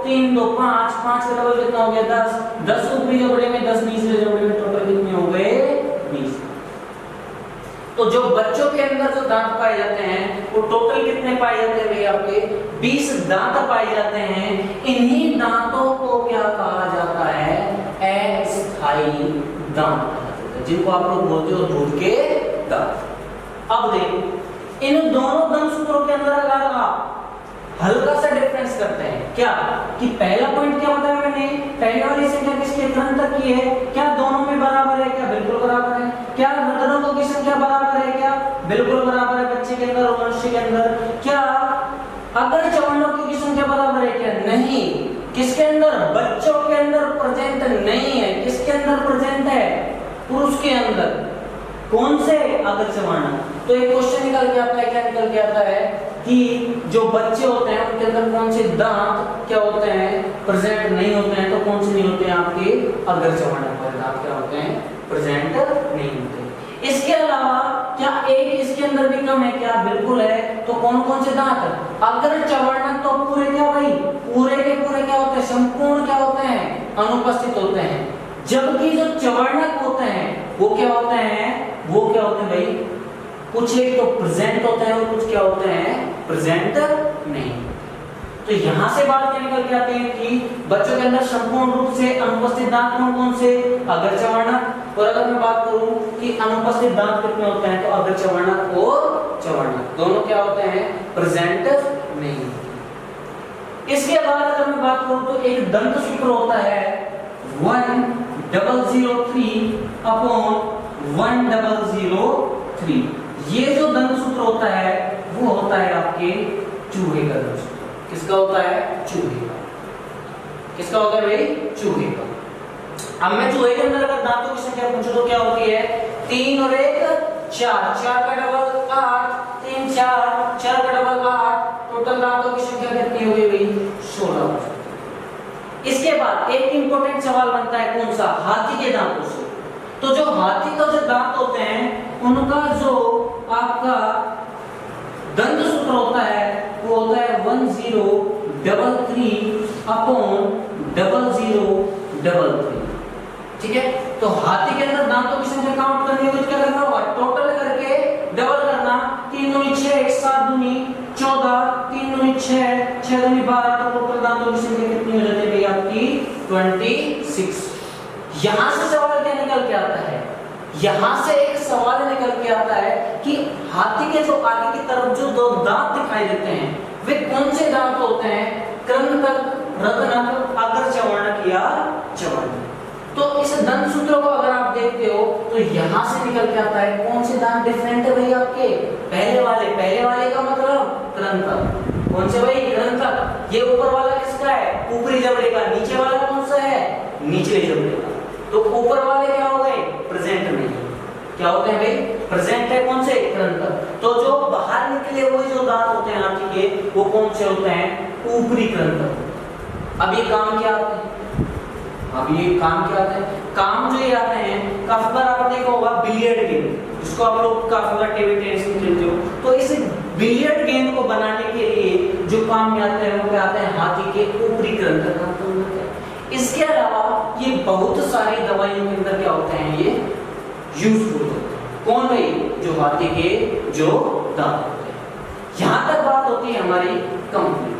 3 2 5 5 का डबल कितना हो गया 10, 10 ऊपरी जबड़े में 10 निचले जबड़े में टोटल कितने हो गए 20। तो जो बच्चों के अंदर जो दांत पाए जाते हैं वो टोटल कितने पाए जाते हैं भाई आपके 20 दांत पाए जाते हैं। इन्हीं दांतों को क्या कहा जाता है अस्थायी दांत, जिनको आप लोग बोलते हो दूध के दांत। अब देखो इन दोनों दंत सूत्रों के अंदर अगर आप हल्का सा डिफरेंस करते हैं, क्या कि पहला पॉइंट क्या बताया मैंने, पहले वाली संख्या किसके तक की है, क्या दोनों में बराबर है, क्या बिल्कुल बराबर है। क्या रंध्रों की संख्या बराबर है, क्या बिल्कुल बराबर है बच्चे के अंदर और मनुष्य के अंदर। क्या अगर चवंडों की संख्या बराबर है, क्या नहीं, किसके अंदर बच्चों के अंदर प्रेजेंट नहीं है, किसके अंदर प्रेजेंट है पुरुष के अंदर, कौन से अगर चवर्ण। तो एक क्वेश्चन निकल के आता है, क्या निकल के आता है कि जो बच्चे होते हैं उनके अंदर कौन से दांत क्या होते हैं प्रेजेंट नहीं होते हैं, तो कौन से नहीं होते हैं आपके अगर चवर्ण दांत क्या होते हैं प्रेजेंट नहीं होते। इसके अलावा क्या एक इसके अंदर भी कम है, क्या बिल्कुल है, तो कौन कौन से दांत अगर चवर्ण तो पूरे क्या भाई पूरे के पूरे क्या होते हैं संपूर्ण क्या होते हैं अनुपस्थित होते हैं, जबकि जो चवर्णक होते हैं वो क्या होते हैं भाई कुछ एक तो प्रेजेंट होते हैं और कुछ क्या होते हैं प्रेजेंट नहीं। तो यहां से बात क्या निकल के आती है कि बच्चों के अंदर संपूर्ण रूप से अनुपस्थित दांत कौन से अगर चवर्णक, और अगर मैं बात करूं कि अनुपस्थित दांत कितने होते हैं तो अगर चवर्णक और चवर्णक दोनों क्या होते हैं प्रेजेंट नहीं। इसके बाद अगर मैं बात करूं तो एक दंत सूत्र होता है 1003 अपॉन 1003। ये जो दंत सूत्र होता है वो होता है आपके चूहे का दंत सूत्र। किसका होता है चूहे का, किसका होता है भाई चूहे का। अब मैं चूहे के अंदर अगर दांतों की संख्या पूछूं तो क्या होती है 3 और 1 4, 4 का डबल 8, 3 4, 4 का डबल 8, टोटल दांतों की संख्या कितनी हो गई भाई 16। इसके बाद एक इंपॉर्टेंट सवाल बनता है कौन सा हाथी के दांतों से। तो जो हाथी का जो दांत होते हैं उनका जो आपका दंत सूत्र होता है वो होता है 1033 अपॉन 0033। ठीक है, तो हाथी के अंदर दांतों की संख्या काउंट करनी है, क्या करना होगा टोटल करके डबल करना, 3 दूनी 6 7 दूनी 14, 3 दूनी 6 6 दूनी 12, तो टोटल दांतों की संख्या कितनी हो जाती है भाई आपकी 26। यहां से सवाल क्या निकल के आता है, यहां से एक सवाल निकल के आता है कि हाथी के जो आगे की तरफ जो दो दांत दिखाई देते हैं वे कौन से दांत होते हैं क्रंदक, रत्नक, अग्र चवर्णक या चवर्णक। तो इस दंत सूत्रों को अगर आप देखते हो तो यहां से निकल के आता है कौन से दांत डिफरेंट है भाई आपके पहले वाले का मतलब क्रंदक, कौन से भाई क्रंदक। ये ऊपर वाला किसका है ऊपरी जबड़े का नीचे वाला कौन सा है, निचले जबड़े का। तो ऊपर वाले क्या हो गए, प्रेजेंट में, क्या होते हैं भाई, प्रेजेंट है कौन से, कृंतक। तो जो बाहर निकले हुए जो दांत होते हैं हाथी के, वो कौन से होते हैं, ऊपरी कृंतक। अब ये काम क्या आते हैं, अब ये काम क्या आते हैं, काम जो ये आते हैं, काफी बार आपने देखा होगा बिलियर्ड गेम, जिसको आप लोग काफी बार टेबल टेनिस में खेलते हो, तो इस बिलियर्ड गेम को बनाने के लिए जो काम में आते हैं वो क्या आते हैं, हाथी के ऊपरी कृंतक आते हैं। इसके अलावा ये बहुत सारी दवाइयों के अंदर क्या होते हैं, ये यूजफुल होते हैं। कौन भाई, जो हाथी के जो दांत होते हैं। यहां तक बात होती है हमारी कंप्लीट।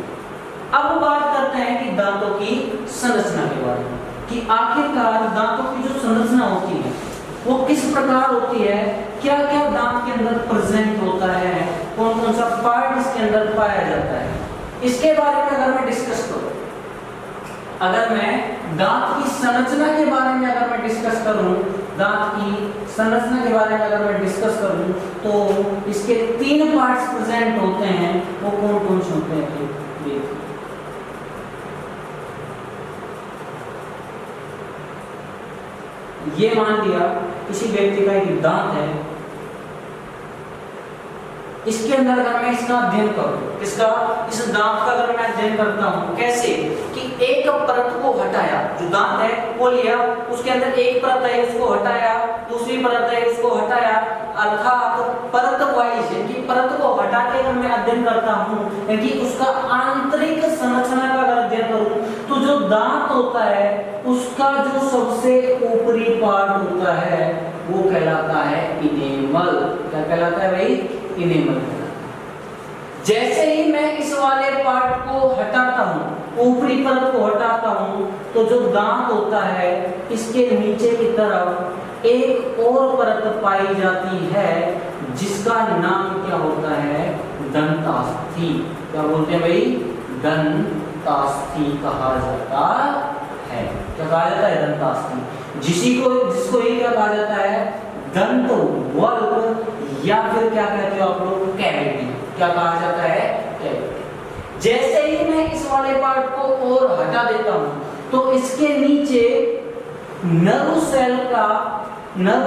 अब बात करते हैं कि दांतों की संरचना के बारे में, कि आखिरकार दांतों की जो संरचना होती है वो किस प्रकार होती है, क्या क्या दांत के अंदर प्रेजेंट होता है, कौन कौन सा पार्ट इसके अंदर पाया जाता है, इसके बारे में अगर मैं डिस्कस करूं, अगर मैं दांत की संरचना के बारे में अगर मैं डिस्कस करूं, दांत की संरचना के बारे में अगर मैं डिस्कस करूं, तो इसके 3 पार्ट्स प्रेजेंट होते हैं। वो कौन कौन से होते हैं, देखिए। ये मान लिया किसी व्यक्ति का एक दांत है, इसके अंदर अगर मैं इसका अध्ययन करूं, इसका इस दांत का अगर मैं अध्ययन करता हूं, कैसे कि एक परत को हटाया, जो दांत है वो लिया, उसके अंदर एक परत है उसको हटाया, दूसरी परत है उसको हटाया, अर्थात परत वाइज यानी परत को हटा के अगर मैं अध्ययन करता हूं, यानी उसका आंतरिक संरचना का अगर अध्ययन करूं, तो जो दांत होता है उसका जो सबसे ऊपरी पार्ट होता है वो कहलाता है इनेमल। क्या कहलाता है भाई, इनेमल। जैसे ही मैं इस वाले पार्ट को हटाता हूं, ऊपरी परत को हटाता हूं, तो जो दांत होता है इसके नीचे की तरफ एक और परत पाई जाती है, जिसका नाम क्या होता है, दंतास्थि। क्या बोलते हैं भाई, दंतास्थि कहा जाता है। क्या कहा जाता है, दंतास्थि। जिसको ये क्या कहा जाता है, दंत वल्क, या फिर क्या कहते हो आप लोग, कैविटी। क्या कहा जाता है, कैविटी। जैसे ही मैं इस वाले पार्ट को और हटा देता हूं, तो इसके नीचे नर्व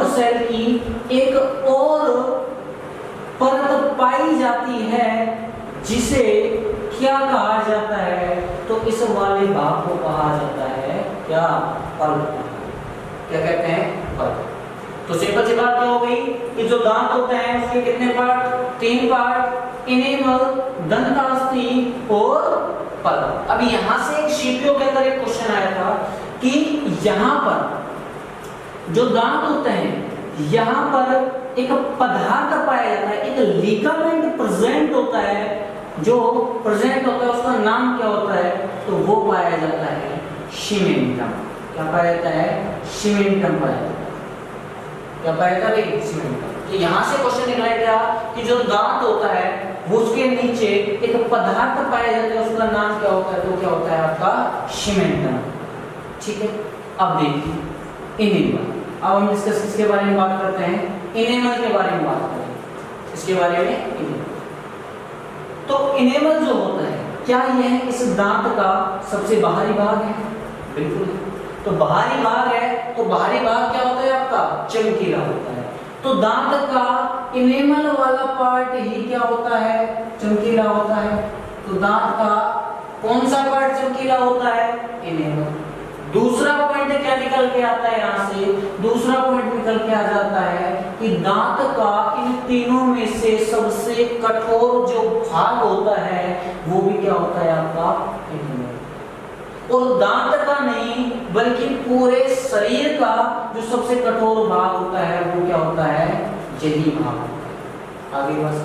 सेल की एक और परत पाई जाती है, जिसे क्या कहा जाता है, तो इस वाले भाग को कहा जाता है क्या, पल्प। क्या कहते हैं, पल्प। तो सिंपल सी बात क्या हो गई कि जो दांत होते हैं उसके कितने पार्ट, 3 पार्ट, इनेमल, दंतास्थि और पल्प। अब यहां से एक सीपीओ के अंदर एक क्वेश्चन आया था कि यहां पर जो दांत होते हैं, यहां पर एक पदार्थ पाया जाता है, एक लिगामेंट प्रेजेंट होता है, जो प्रेजेंट होता है उसका नाम क्या होता है, तो वो पाया जाता है सीमेंटम। क्या पाया जाता है, सीमेंटम पाया जाता है। क्या पाया जाता है, सीमेंटम। तो यहां से क्वेश्चन निकला क्या कि जो दांत होता है वो उसके नीचे एक पदार्थ पाया जाता है, उसका नाम क्या होता है, तो क्या होता है आपका सीमेंटम। ठीक है, अब देखिए इनेमल। अब हम डिस्कस किसके बारे में बात करते हैं, इनेमल के बारे में बात करते हैं, इसके बारे में इनेमल। तो इनेमल जो होता है, क्या यह इस दांत का सबसे बाहरी भाग है, बिल्कुल। तो बाहरी भाग है, तो बाहरी भाग क्या होता है आपका, चमकीला होता है। तो दांत का इनेमल वाला पार्ट ही क्या होता है, चमकीला होता है। तो दांत का कौन सा पार्ट चमकीला होता है, इनेमल। दूसरा पॉइंट क्या निकल के आता है, यहां से दूसरा पॉइंट निकल के आ जाता है कि दांत का इन तीनों में से सबसे कठोर जो भाग होता है वो भी क्या होता है आपका, इनेमल। और दांत का नहीं बल्कि पूरे शरीर का जो सबसे कठोर भाग होता है वो क्या होता है, यही भाग होता है। आगे बस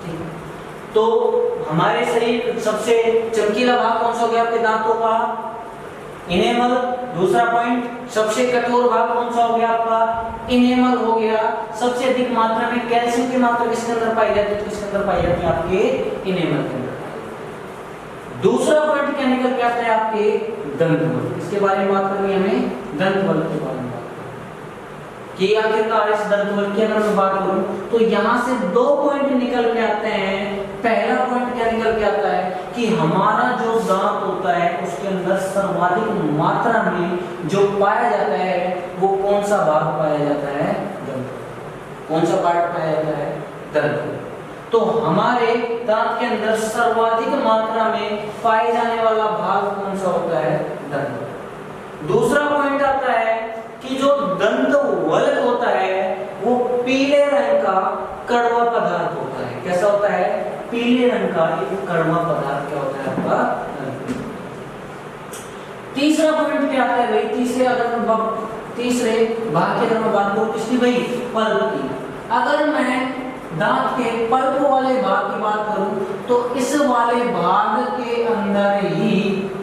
ठीक। तो हमारे शरीर सबसे चमकीला भाग कौन सा हो गया आपके दांतों का, इनेमल। दूसरा पॉइंट सबसे कठोर भाग कौन सा हो गया आपका, इनेमल हो गया। सबसे अधिक मात्रा में कैल्शियम की मात्रा किसके अंदर पाई जाती है, किसके अंदर पाई जाती है, आपके इनेमल के अंदर। दूसरा पॉइंट क्या निकल के आता है आपके, दंतवल्क। इसके बारे में बात करनी है हमें, दंतवल्क के बारे में बात करनी कि आखिरकार इस दंतवल्क की अगर मैं बात करूं तो यहां से 2 पॉइंट निकल के आते हैं। पहला पॉइंट क्या निकल के आता है कि हमारा जो दांत होता है उसके अंदर सर्वाधिक मात्रा में जो पाया जाता है वो कौन सा भाग पाया जाता है? दंत। कौन सा पार्ट पाया जाता है? दंत। तो हमारे दांत के अंदर सर्वाधिक मात्रा में पाए जाने वाला भाग कौन सा होता है? दंत। दूसरा पॉइंट आता है कि जो दंत वल्क होता है वो पीले रंग का कड़वा पदार्थ होता है। कैसा होता है? पीले रंग का एक कड़वा पदार्थ क्या होता है आपका? तीसरा पॉइंट क्या आता है भाई? तीसरे भाग की अगर मैं बात करूं किसकी भाई? पल्प की। अगर मैं दांत के पल्प वाले भाग की बात करूं तो इस वाले भाग के अंदर ही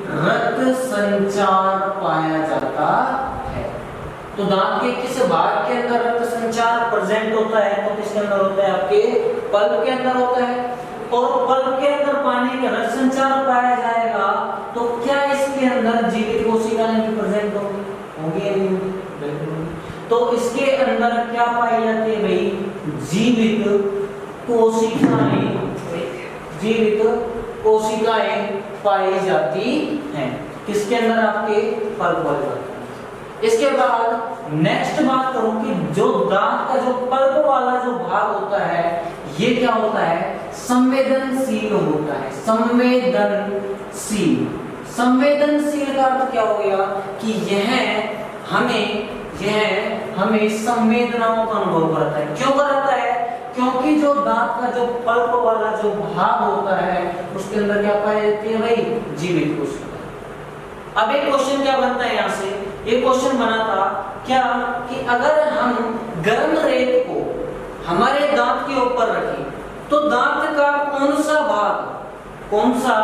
रक्त संचार पाया जाता है। तो दांत के किस भाग के अंदर रक्त संचार प्रेजेंट होता है? तो किसके अंदर होता है? आपके पल्प के अंदर होता है। और पल्प के अंदर पानी का रक्त संचार पाया जाएगा तो क्या इसके अंदर जीवित कोशिकाएं भी प्रेजेंट होंगी या नहीं होंगी? तो इसके अंदर क्या पाई जाती है भाई? जीवित कोशिकाएं पाई जाती हैं। किसके अंदर? आपके पल्प वाले। इसके बाद नेक्स्ट बात करूं कि जो दांत का जो पल्प वाला जो भाग होता है ये क्या होता है? संवेदनशील होता है। संवेदनशील का अर्थ क्या हो गया कि यह हमें संवेदनाओं का अनुभव कराता है। क्यों कराता है? क्योंकि जो दांत का जो पल्प वाला जो भाग होता है उसके अंदर क्या पाई जाती है भाई? जीवित कोशिका। अब एक क्वेश्चन क्या बनता है यहाँ से? ये क्वेश्चन बना था क्या कि अगर हम गर्म रेत को हमारे दांत के ऊपर रखें तो दांत का कौन सा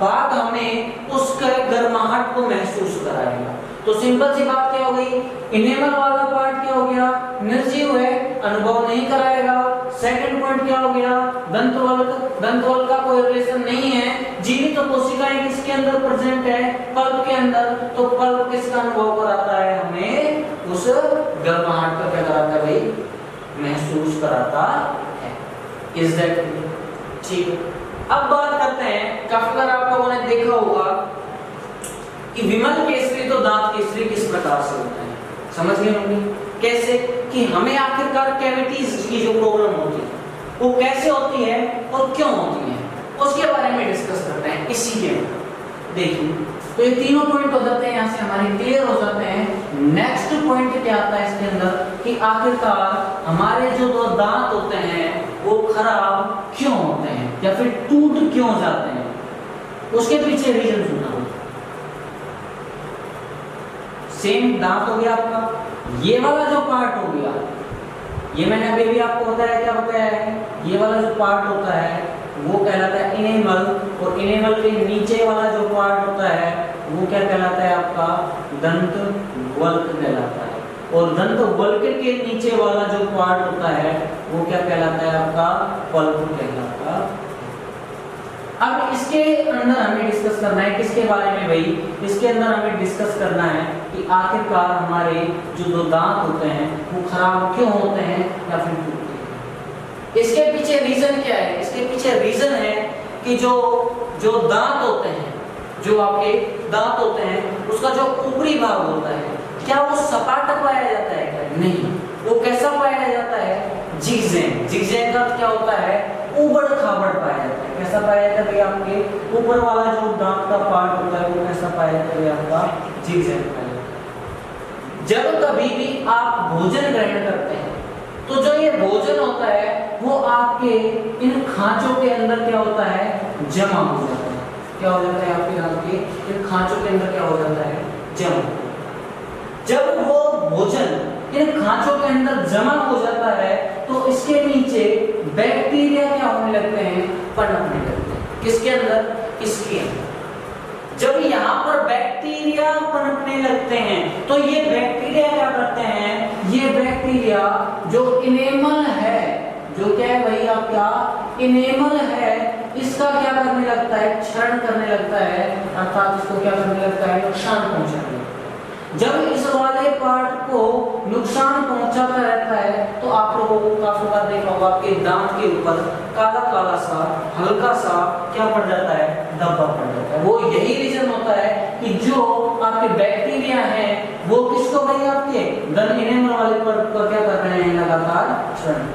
भाग हमें उसके गर्माहट को महसूस कराएगा? तो सिंपल सी बात क्या हो गई? इनेमल वाला पार्ट क्या हो गया? निर्जीव है, अनुभव नहीं कराएगा। सेकंड पॉइंट क्या हो गया? दंतवल्क का कोई रिलेशन नहीं है। जीवित कोशिकाएं किसके अंदर प्रेजेंट है? पल्प के अंदर। तो पल्प किसका अनुभव कराता है? हमें उस गर्माहट का क्या कराता है भाई? महसूस कराता है। इज दैट ठीक? अब बात करते हैं, काफी बार आप लोगों ने देखा होगा कि विमल केसरी तो दांत केसरी किस प्रकार से होता है? समझ गए होंगे कैसे? कि हमें आखिरकार कैविटीज की जो प्रॉब्लम होती है वो कैसे होती है और क्यों होती है उसके बारे में डिस्कस करते हैं इसी के। देखिए तो ये तीनों पॉइंट हो जाते हैं यहाँ से हमारे क्लियर हो जाते हैं। नेक्स्ट पॉइंट क्या आता है इसके अंदर कि आखिरकार हमारे जो दो दांत होते हैं वो खराब क्यों होते हैं या फिर टूट क्यों जाते हैं, उसके पीछे रीजन सुनना होगा। सेम दांत हो गया आपका, ये वाला जो पार्ट हो गया, ये मैंने अभी भी आपको बताया, क्या बताया है? ये वाला जो पार्ट होता है वो कहलाता है इनेमल, और इनेमल के नीचे वाला जो पार्ट होता है वो क्या कहलाता है? आपका दंत वल्क कहलाता है। और दंत वल्क के नीचे वाला जो पार्ट होता है वो क्या कहलाता है? आपका पल्प कहलाता है। अब इसके अंदर हमें डिस्कस करना है किसके बारे में भाई? इसके अंदर हमें डिस्कस करना है कि आखिरकार हमारे जो दो दांत होते हैं वो खराब क्यों होते हैं या फिर टूटते हैं। इसके पीछे रीजन क्या है? इसके पीछे रीजन है कि जो दांत होते हैं, जो आपके दांत होते हैं उसका जो ऊपरी भाग होता है क्या वो सपाट पाया जाता है क्या? नहीं, वो कैसा पाया जाता है? जिगजैग। जिगजैग का क्या होता है? ऊबड़ खाबड़ पाया जाता है। कैसा पाया जाता है भाई? आपके ऊपर वाला जो दांत का पार्ट होता है वो कैसा पाया जाता है? आपका जिगजैग पाया जाता है। जब कभी भी आप भोजन ग्रहण करते हैं तो जो ये भोजन होता है वो आपके इन खांचों के अंदर क्या होता है? जमा हो जाता है। क्या हो जाता है? आपके दांत के इन खांचों के अंदर क्या हो जाता है? जमा। जब वो भोजन इन खांचों के अंदर जमा हो जाता है तो इसके नीचे बैक्टीरिया क्या होने लगते हैं? पनपने लगते हैं। किसके अंदर? इसके अंदर। जब यहाँ पर बैक्टीरिया पनपने लगते हैं तो ये बैक्टीरिया क्या करते हैं? ये बैक्टीरिया जो इनेमल है, जो क्या है भाई? आपका इनेमल है, इसका क्या करने लगता है? क्षरण करने लगता है, अर्थात इसको क्या करने लगता है? नुकसान पहुंचाने लगता है। जब इस वाले पार्ट को नुकसान पहुंचाता रहता है तो आप लोगों को काफी बार देखा होगा आपके दांत के ऊपर काला काला सा हल्का सा क्या पड़ जाता है, धब्बा पड़ जाता है। वो यही रीजन होता है कि जो आपके बैक्टीरिया हैं वो किसको भाई आपके दंत इनेमल वाले पार्ट को क्या कर रहे हैं, लगातार क्षरण।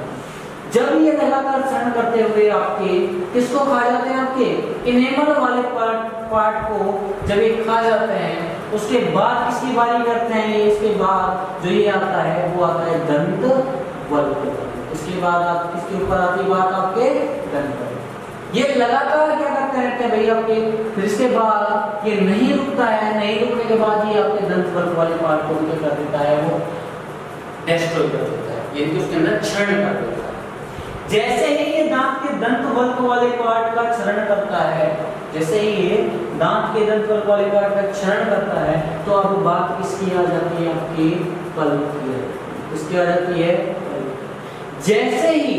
जब ये लगातार क्षरण करते हुए आपके किसको खा जाते हैं, आपके इनेमल वाले पार्ट को जब ये खा जाते हैं उसके बाद किसकी बारी करते हैं, इसके बाद जो ये आता है वो आता है दंत वल्क। इसके बाद आप किसके ऊपर आती है बात, आपके दंत वल्क। ये लगातार क्या करते रहते हैं भाई आपके, फिर इसके बाद ये नहीं रुकता है, नहीं रुकने के बाद ये आपके दंत वल्क वाले पार्ट को क्या कर देता है, वो डिस्ट्रॉय कर देता है, यानी कि उसके अंदर क्षरण कर देता है। जैसे ही ये दांत के दंत वल्क वाले पार्ट का क्षरण करता है, जैसे ही ये दांत के दंत वल्क वाले पार्ट का क्षरण करता है तो अब बात किसकी आ जाती है, आपकी पल्प की। किसकी आ जाती है, जैसे ही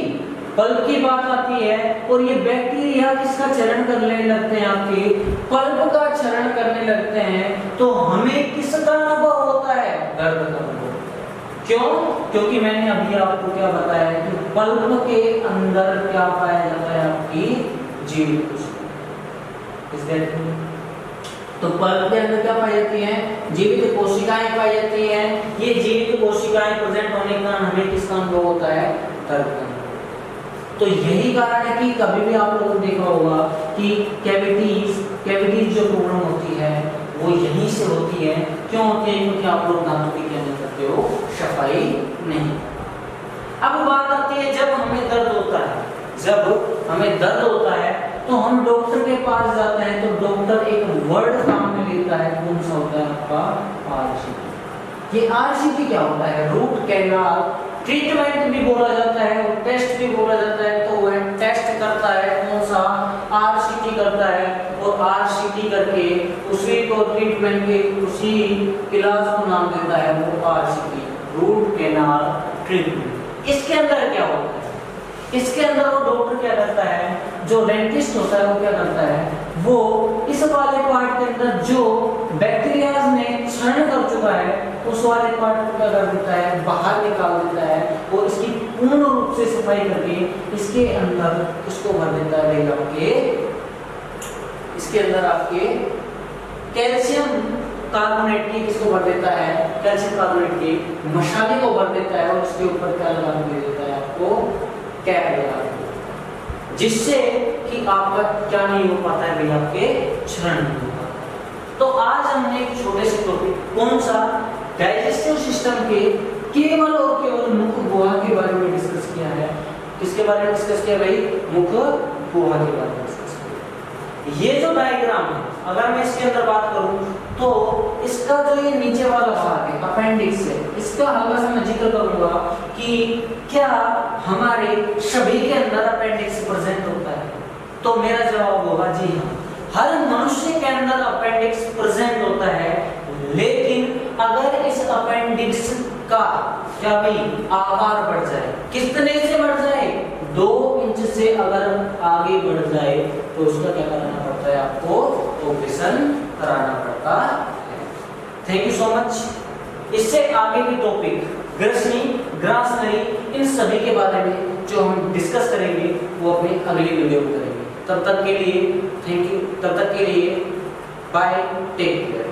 पल्प की बात आती है और ये बैक्टीरिया किसका क्षरण करने लगते हैं, आपके पल्प का क्षरण करने लगते हैं तो हमें किसका अनुभव होता है, दर्द का अनुभव। क्यों? क्योंकि मैंने अभी आपको क्या बताया है कि पल्प के अंदर क्या पाया जाता है, आपकी जीवित कोशिकाएं। तो पल्प के अंदर क्या पाई जाती है, जीवित कोशिकाएं पाई जाती हैं। ये जीवित कोशिकाएं प्रेजेंट होने के कारण हमें किसका अनुभव होता है, दर्द का। तो यही कारण है कि कभी भी आप लोगों ने देखा होगा कि कैविटीज जो प्रॉब्लम होती है वो यहीं से होती है। क्यों होती है, क्योंकि आप लोग दांतों की क्या नहीं करते हो, सफाई नहीं। अब बात आती है जब हमें दर्द होता है, जब हमें दर्द होता है तो हम डॉक्टर के पास जाते हैं तो डॉक्टर एक वर्ड काम में लेता है, कौन सा होता है आपका, आरसीटी। ये आरसीटी क्या होता है, रूट कैनाल ट्रीटमेंट भी बोला जाता है और टेस्ट भी बोला जाता है। तो वह टेस्ट करता है, कौन सा, आरसीटी करता है और आरसीटी करके उसी को ट्रीटमेंट के उसी इलाज को नाम देता है वो आरसीटी, रूट कैनाल ट्रीटमेंट। इसके अंदर क्या होता है, इसके अंदर वो डॉक्टर क्या करता है, जो डेंटिस्ट होता है वो क्या करता है, वो इस वाले पार्ट के अंदर जो बैक्टीरियाज ने क्षरण कर चुका है उस वाले पार्ट को क्या कर देता है, बाहर निकाल देता है और इसकी पूर्ण रूप से सफाई करके इसके अंदर इसको भर देता है भाई आपके, इसके अंदर आपके कैल्शियम कार्बोनेट की किसको भर देता है, कैल्शियम कार्बोनेट की मसाले को भर देता है और इसके ऊपर क्या लगा के दे देता है आपको, कैप लगा के, जिससे कि आपका क्या नहीं हो पाता है भाई, आपके क्षरण नहीं हो पाता। तो आज हमने एक छोटे से टॉपिक, कौन सा, डाइजेस्टिव सिस्टम के केवल और केवल मुख गुहा के बारे में डिस्कस किया है। किसके बारे में डिस्कस किया भाई, मुख गुहा के बारे में डिस्कस किया। ये जो डायग्राम है, अगर मैं इसके अंदर बात करूं तो इसका जो ये नीचे वाला भाग है, अपेंडिक्स है, इसका हल्का सा मैं जिक्र करूंगा कि क्या हमारे सभी के अंदर अपेंडिक्स प्रेजेंट होता है। तो मेरा जवाब होगा जी हाँ, हर मनुष्य के अंदर अपेंडिक्स प्रेजेंट होता है। लेकिन अगर इस अपेंडिक्स का क्या भाई आकार बढ़ जाए, कितने से बढ़ जाए, 2 इंच से अगर आगे बढ़ जाए तो उसका क्या करना पड़ता है, आपको ऑपरेशन कराना पड़ता है। Thank you so much. इससे आगे की टॉपिक ग्रसनी, ग्रासनरी, इन सभी के बारे में जो हम डिस्कस करेंगे वो अपनी अगली वीडियो में करेंगे। तब तक के लिए थैंक यू, तब तक के लिए बाय, टेक केयर।